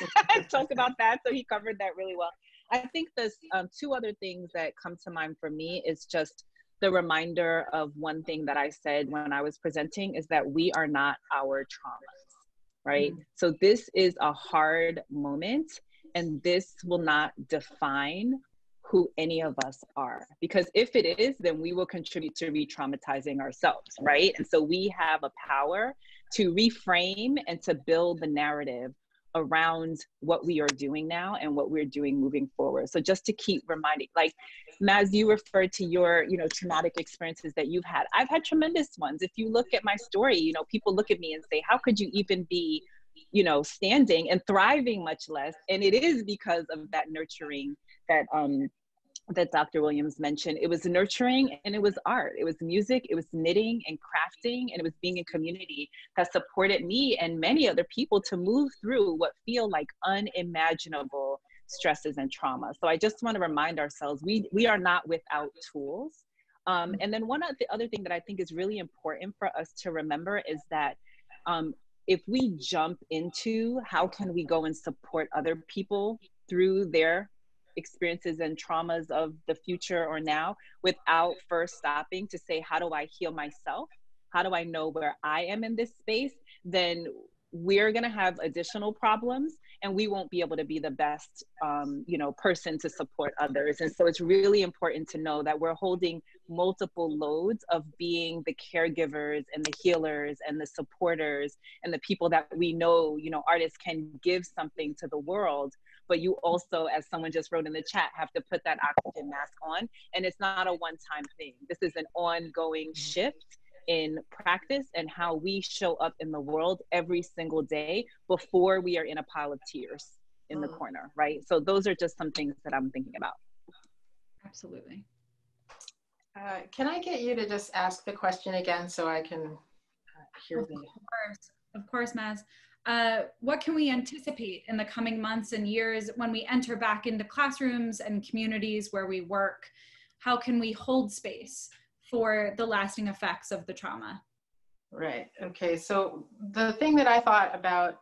talk about that. So he covered that really well. I think there's 2 other things that come to mind for me is just the reminder of one thing that I said when I was presenting is that we are not our traumas, right? So this is a hard moment, and this will not define who any of us are. Because if it is, then we will contribute to re-traumatizing ourselves, right? And so we have a power to reframe and to build the narrative around what we are doing now and what we're doing moving forward. So just to keep reminding, like Maz, you referred to your, traumatic experiences that you've had. I've had tremendous ones. If you look at my story, people look at me and say, how could you even be, standing and thriving, much less? And it is because of that nurturing that Dr. Williams mentioned. It was nurturing and it was art. It was music, it was knitting and crafting, and it was being in community that supported me and many other people to move through what feel like unimaginable stresses and trauma. So I just want to remind ourselves, we are not without tools. And then the other thing that I think is really important for us to remember is that if we jump into how can we go and support other people through their experiences and traumas of the future or now, without first stopping to say, how do I heal myself? How do I know where I am in this space? Then we're going to have additional problems and we won't be able to be the best, person to support others. And so it's really important to know that we're holding multiple loads of being the caregivers and the healers and the supporters and the people that we know, artists can give something to the world. But you also, as someone just wrote in the chat, have to put that oxygen mask on. And it's not a one-time thing. This is an ongoing shift in practice and how we show up in the world every single day before we are in a pile of tears in the corner, right? So those are just some things that I'm thinking about. Absolutely. Can I get you to just ask the question again so I can hear Of course, Maz. What can we anticipate in the coming months and years when we enter back into classrooms and communities where we work? How can we hold space for the lasting effects of the trauma? Right. Okay. So the thing that I thought about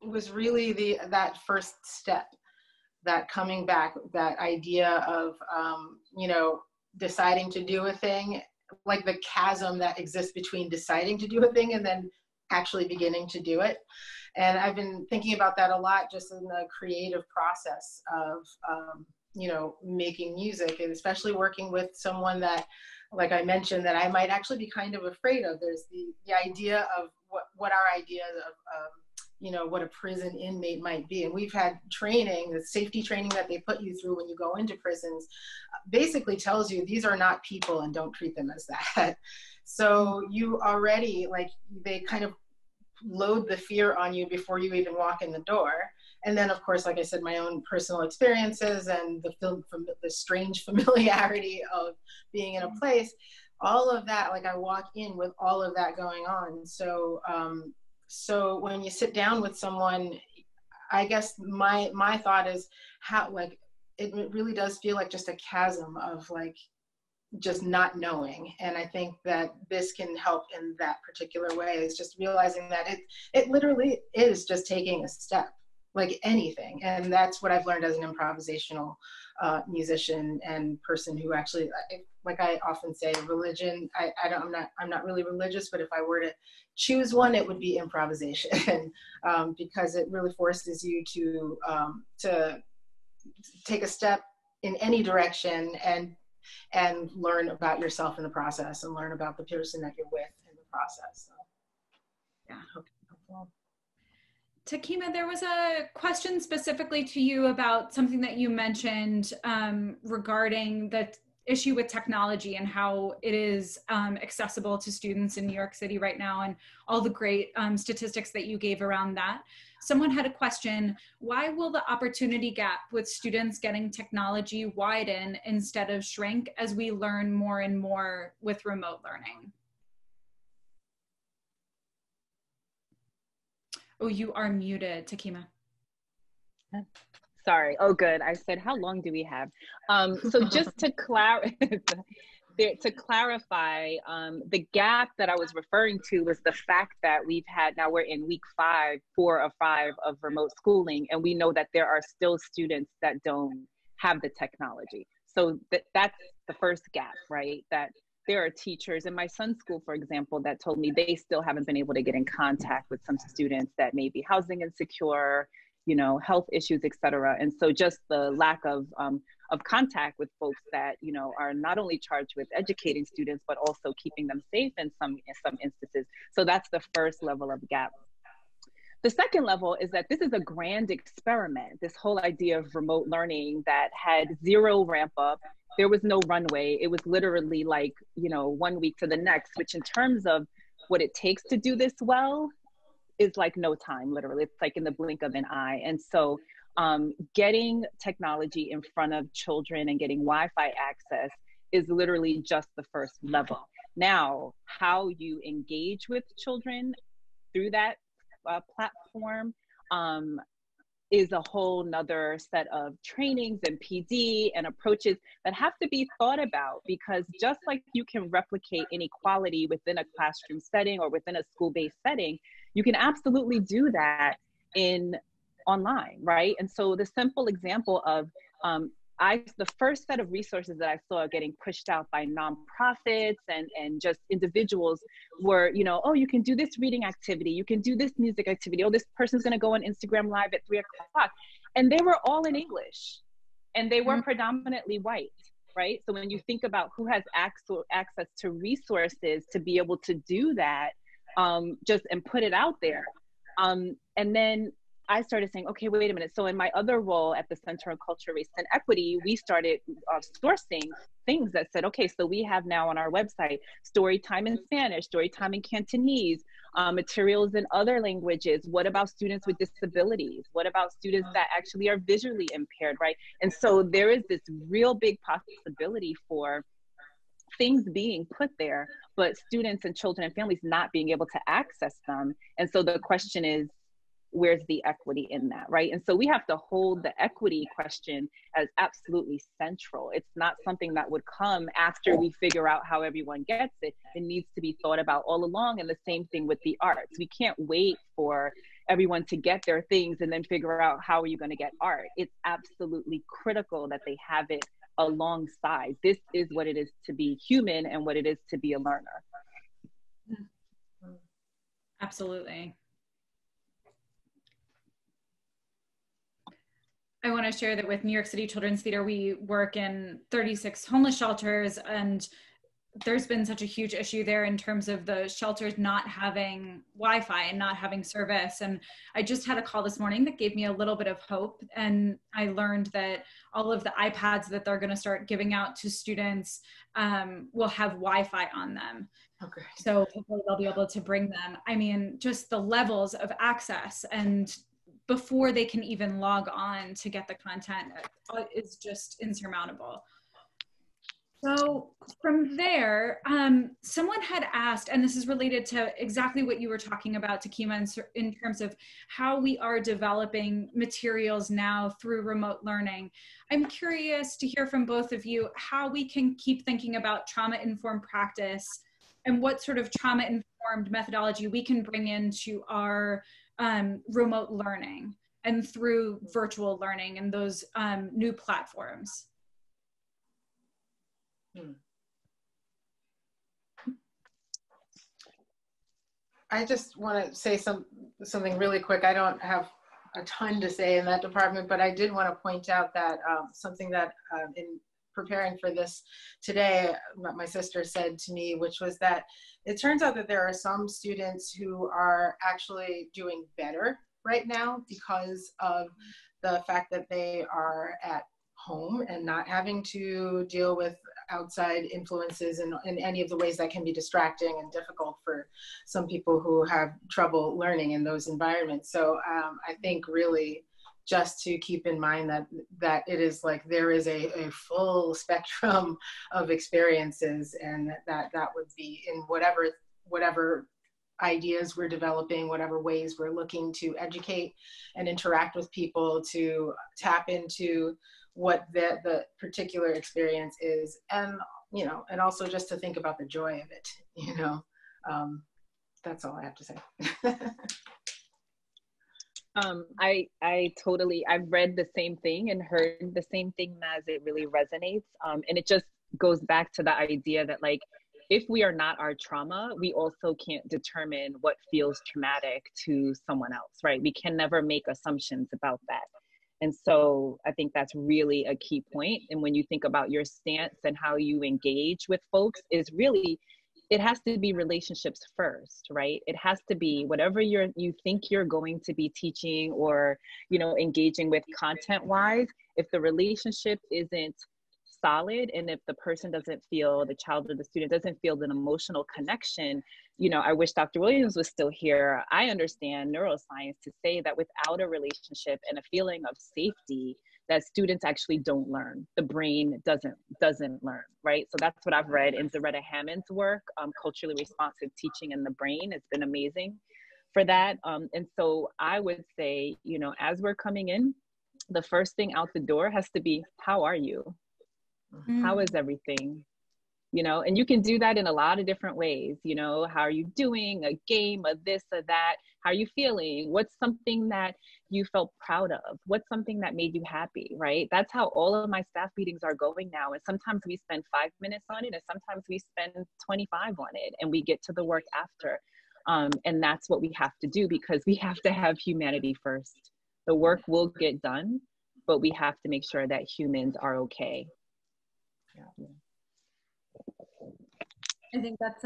was really that first step, that coming back, that idea of, deciding to do a thing, like the chasm that exists between deciding to do a thing and then actually beginning to do it. And I've been thinking about that a lot just in the creative process of, making music, and especially working with someone that, like I mentioned, that I might actually be kind of afraid of. There's the idea of what our idea of, what a prison inmate might be. And we've had training, the safety training that they put you through when you go into prisons, basically tells you these are not people and don't treat them as that. So you already, they kind of load the fear on you before you even walk in the door. And then, of course, like I said, my own personal experiences and the strange familiarity of being in a place. all of that, like I walk in with all of that going on. So, so when you sit down with someone, I guess my thought is how, like, it really does feel like just a chasm of like just not knowing. And I think that this can help in that particular way, is just realizing that it literally is just taking a step, like anything. And that's what I've learned as an improvisational musician and person who actually, like I often say, religion, I'm not really religious, but if I were to choose one, it would be improvisation. Because it really forces you to take a step in any direction and learn about yourself in the process, and learn about the person that you're with in the process. So, yeah. Takiema, there was a question specifically to you about something that you mentioned regarding the issue with technology and how it is accessible to students in New York City right now, and all the great statistics that you gave around that. Someone had a question: why will the opportunity gap with students getting technology widen instead of shrink as we learn more and more with remote learning? Oh, you are muted, Takiema. Sorry. Oh, good. I said, how long do we have? So just to clarify, the gap that I was referring to was the fact that now we're in week 4 of 5 of remote schooling, and we know that there are still students that don't have the technology. So that's the first gap, right? That there are teachers in my son's school, for example, that told me they still haven't been able to get in contact with some students that may be housing insecure, health issues, et cetera. And so just the lack of contact with folks that, are not only charged with educating students, but also keeping them safe in some instances. So that's the first level of gap. The second level is that this is a grand experiment, this whole idea of remote learning that had zero ramp up. There was no runway. It was literally like, 1 week to the next, which in terms of what it takes to do this well is like no time, literally. It's like in the blink of an eye. And so getting technology in front of children and getting Wi-Fi access is literally just the first level. Now, how you engage with children through that platform is a whole nother set of trainings and PD and approaches that have to be thought about, because just like you can replicate inequality within a classroom setting or within a school-based setting, you can absolutely do that online, right? And so the simple example of the first set of resources that I saw getting pushed out by nonprofits and just individuals were, oh, you can do this reading activity, you can do this music activity, oh, this person's gonna go on Instagram Live at 3 o'clock. And they were all in English, and they were predominantly white, right? So when you think about who has access to resources to be able to do that, and put it out there. And then I started saying, okay, wait a minute. So in my other role at the Center on Culture, Race, and Equity, we started sourcing things that said, okay, so we have now on our website, story time in Spanish, story time in Cantonese, materials in other languages. What about students with disabilities? What about students that actually are visually impaired, right? And so there is this real big possibility for things being put there, but students and children and families not being able to access them. And so the question is, where's the equity in that, right? And so we have to hold the equity question as absolutely central. It's not something that would come after we figure out how everyone gets it. It needs to be thought about all along. And the same thing with the arts. We can't wait for everyone to get their things and then figure out how are you going to get art. It's absolutely critical that they have it alongside. This is what it is to be human and what it is to be a learner. Absolutely. I want to share that with New York City Children's Theater, we work in 36 homeless shelters, and there's been such a huge issue there in terms of the shelters not having Wi-Fi and not having service. And I just had a call this morning that gave me a little bit of hope. And I learned that all of the iPads that they're going to start giving out to students will have Wi-Fi on them. Okay. So hopefully they'll be able to bring them. I mean, just the levels of access and before they can even log on to get the content is just insurmountable. So from there, someone had asked, and this is related to exactly what you were talking about, Takiema, in terms of how we are developing materials now through remote learning. I'm curious to hear from both of you how we can keep thinking about trauma-informed practice and what sort of trauma-informed methodology we can bring into our remote learning and through virtual learning and those new platforms. I just want to say something really quick. I don't have a ton to say in that department, but I did want to point out that something that in preparing for this today, my sister said to me, which was that it turns out that there are some students who are actually doing better right now because of the fact that they are at home and not having to deal with outside influences in any of the ways that can be distracting and difficult for some people who have trouble learning in those environments. So I think really just to keep in mind that it is like there is a full spectrum of experiences, and that would be in whatever ideas we're developing, whatever ways we're looking to educate and interact with people, to tap into what the particular experience is, and and also just to think about the joy of it. That's all I have to say. I've read the same thing and heard the same thing, Maz. It really resonates. And it just goes back to the idea that, like, if we are not our trauma, we also can't determine what feels traumatic to someone else, right? We can never make assumptions about that. And so I think that's really a key point. And when you think about your stance and how you engage with folks, is really, it has to be relationships first, right? It has to be whatever you think you're going to be teaching or, engaging with content-wise. If the relationship isn't solid, and if the person doesn't feel, the child or the student doesn't feel an emotional connection, I wish Dr. Williams was still here. I understand neuroscience to say that without a relationship and a feeling of safety, that students actually don't learn. The brain doesn't learn, right? So that's what I've read in Zaretta Hammond's work, Culturally Responsive Teaching in the Brain. It's been amazing for that. And so I would say, as we're coming in, the first thing out the door has to be, how are you? How is everything? And you can do that in a lot of different ways. How are you doing? A game, a this, a that. How are you feeling? What's something that you felt proud of? What's something that made you happy, right? That's how all of my staff meetings are going now. And sometimes we spend 5 minutes on it, and sometimes we spend 25 on it, and we get to the work after. And that's what we have to do, because we have to have humanity first. The work will get done, but we have to make sure that humans are okay. Yeah. I think that's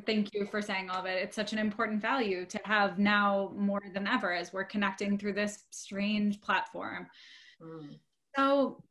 thank you for saying all of it. It's such an important value to have now more than ever as we're connecting through this strange platform. So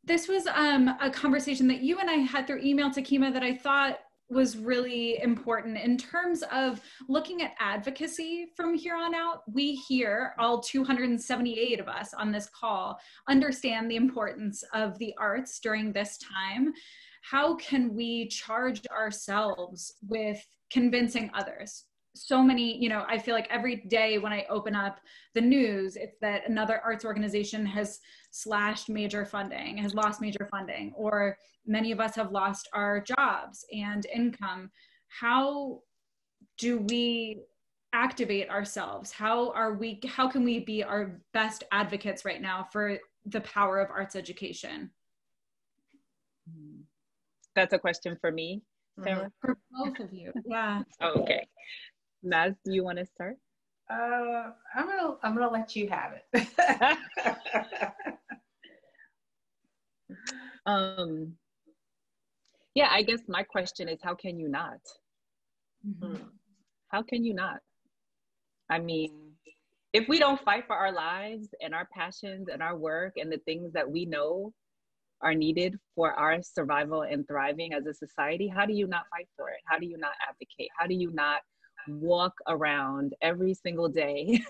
this was a conversation that you and I had through email, Takiema, that I thought was really important in terms of looking at advocacy from here on out. We here, all 278 of us on this call, understand the importance of the arts during this time. How can we charge ourselves with convincing others? So many, I feel like every day when I open up the news, it's that another arts organization has slashed major funding, has lost major funding, or many of us have lost our jobs and income. How do we activate ourselves? How can we be our best advocates right now for the power of arts education? That's a question for me, Sarah? For both of you, yeah. Oh, okay. Maz, do you want to start? I'm gonna let you have it. Yeah, I guess my question is, how can you not? How can you not? I mean, if we don't fight for our lives and our passions and our work and the things that we know are needed for our survival and thriving as a society, how do you not fight for it? How do you not advocate? How do you not walk around every single day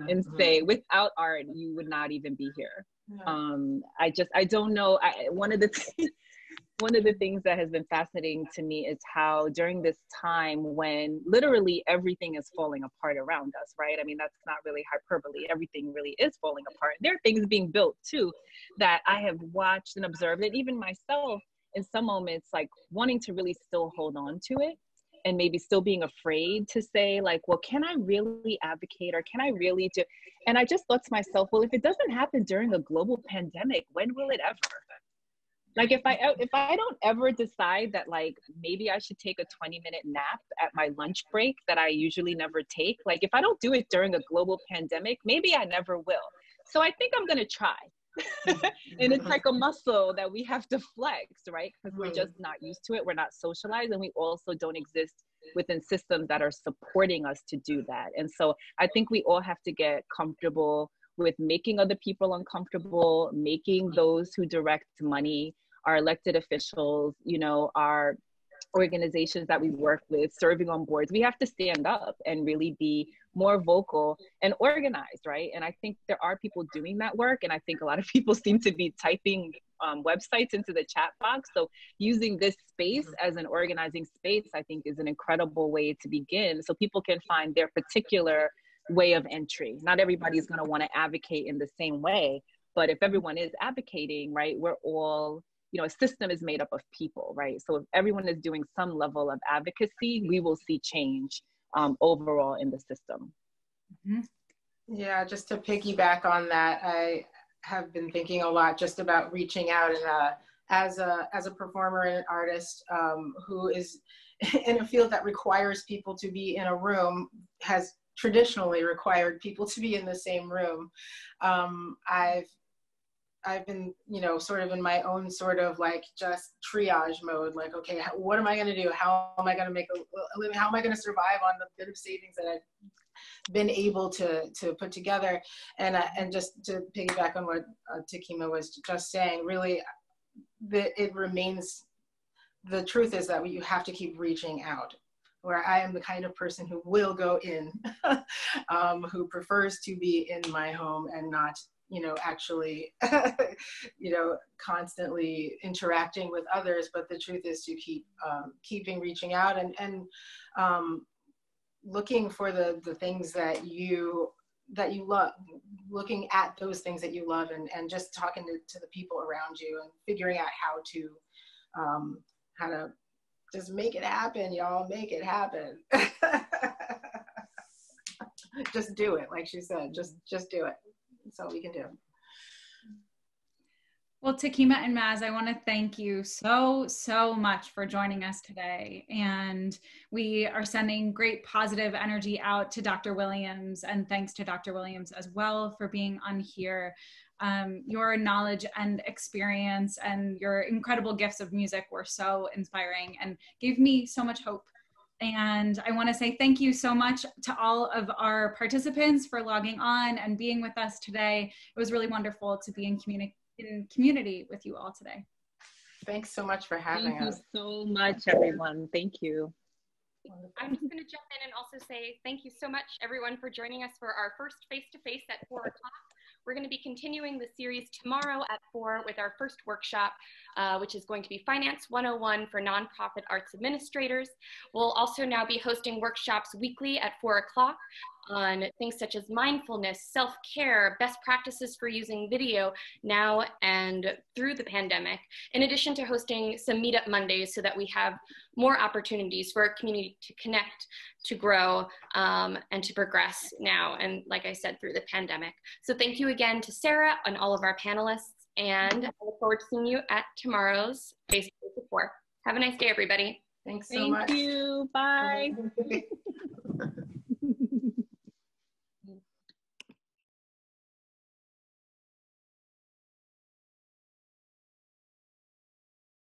and say, without art, you would not even be here. I don't know. One of the things that has been fascinating to me is how during this time when literally everything is falling apart around us, right? I mean, that's not really hyperbole. Everything really is falling apart. There are things being built too that I have watched and observed, and even myself in some moments, like wanting to really still hold on to it and maybe still being afraid to say like, well, can I really advocate, or can I really do? And I just thought to myself, well, if it doesn't happen during a global pandemic, when will it ever? Like if I don't ever decide that like maybe I should take a 20-minute nap at my lunch break that I usually never take, like if I don't do it during a global pandemic, maybe I never will. So I think I'm gonna try. And it's like a muscle that we have to flex, right? Because we're just not used to it. We're not socialized, and we also don't exist within systems that are supporting us to do that. And so I think we all have to get comfortable with making other people uncomfortable, making those who direct money, our elected officials, you know, our organizations that we work with, serving on boards. We have to stand up and really be more vocal and organized, right? And I think there are people doing that work. And I think a lot of people seem to be typing websites into the chat box. So using this space as an organizing space, I think is an incredible way to begin, so people can find their particular way of entry. Not everybody's going to want to advocate in the same way, but if everyone is advocating, right, we're all, you know, a system is made up of people, right? So if everyone is doing some level of advocacy, we will see change overall in the system. Yeah, just to piggyback on that, I have been thinking a lot just about reaching out, and as a performer and an artist who is in a field that requires people to be in a room, has traditionally required people to be in the same room. I've been, you know, sort of in my own sort of like just triage mode, like, okay, what am I going to do? How am I going to make a living? How am I going to survive on the bit of savings that I've been able to put together? And just to piggyback on what Takiema was just saying, really, it remains, the truth is that you have to keep reaching out. Where I am the kind of person who will go in, who prefers to be in my home and not, you know, actually, you know, constantly interacting with others. But the truth is to keep reaching out and looking for the things that you love, looking at those things that you love, and just talking to the people around you and figuring out how to just make it happen, y'all. Make it happen. Just do it, like she said. Just do it. That's all we can do. Well, Takiema and Maz, I want to thank you so much for joining us today. And we are sending great positive energy out to Dr. Williams, and thanks to Dr. Williams as well for being on here. Your knowledge and experience and your incredible gifts of music were so inspiring and gave me so much hope. And I want to say thank you so much to all of our participants for logging on and being with us today. It was really wonderful to be in community with you all today. Thanks so much for having us. Thank you so much, everyone. Thank you. I'm just going to jump in and also say thank you so much, everyone, for joining us for our first face-to-face at 4 o'clock. We're going to be continuing the series tomorrow at 4 with our first workshop, which is going to be Finance 101 for Nonprofit Arts Administrators. We'll also now be hosting workshops weekly at 4 o'clock on things such as mindfulness, self-care, best practices for using video now and through the pandemic, in addition to hosting some Meetup Mondays so that we have more opportunities for our community to connect, to grow, and to progress now, and like I said, through the pandemic. So thank you again to Sara and all of our panelists, and I look forward to seeing you at tomorrow's Facebook at 4. Have a nice day, everybody. Thanks so much. Thank you. Bye.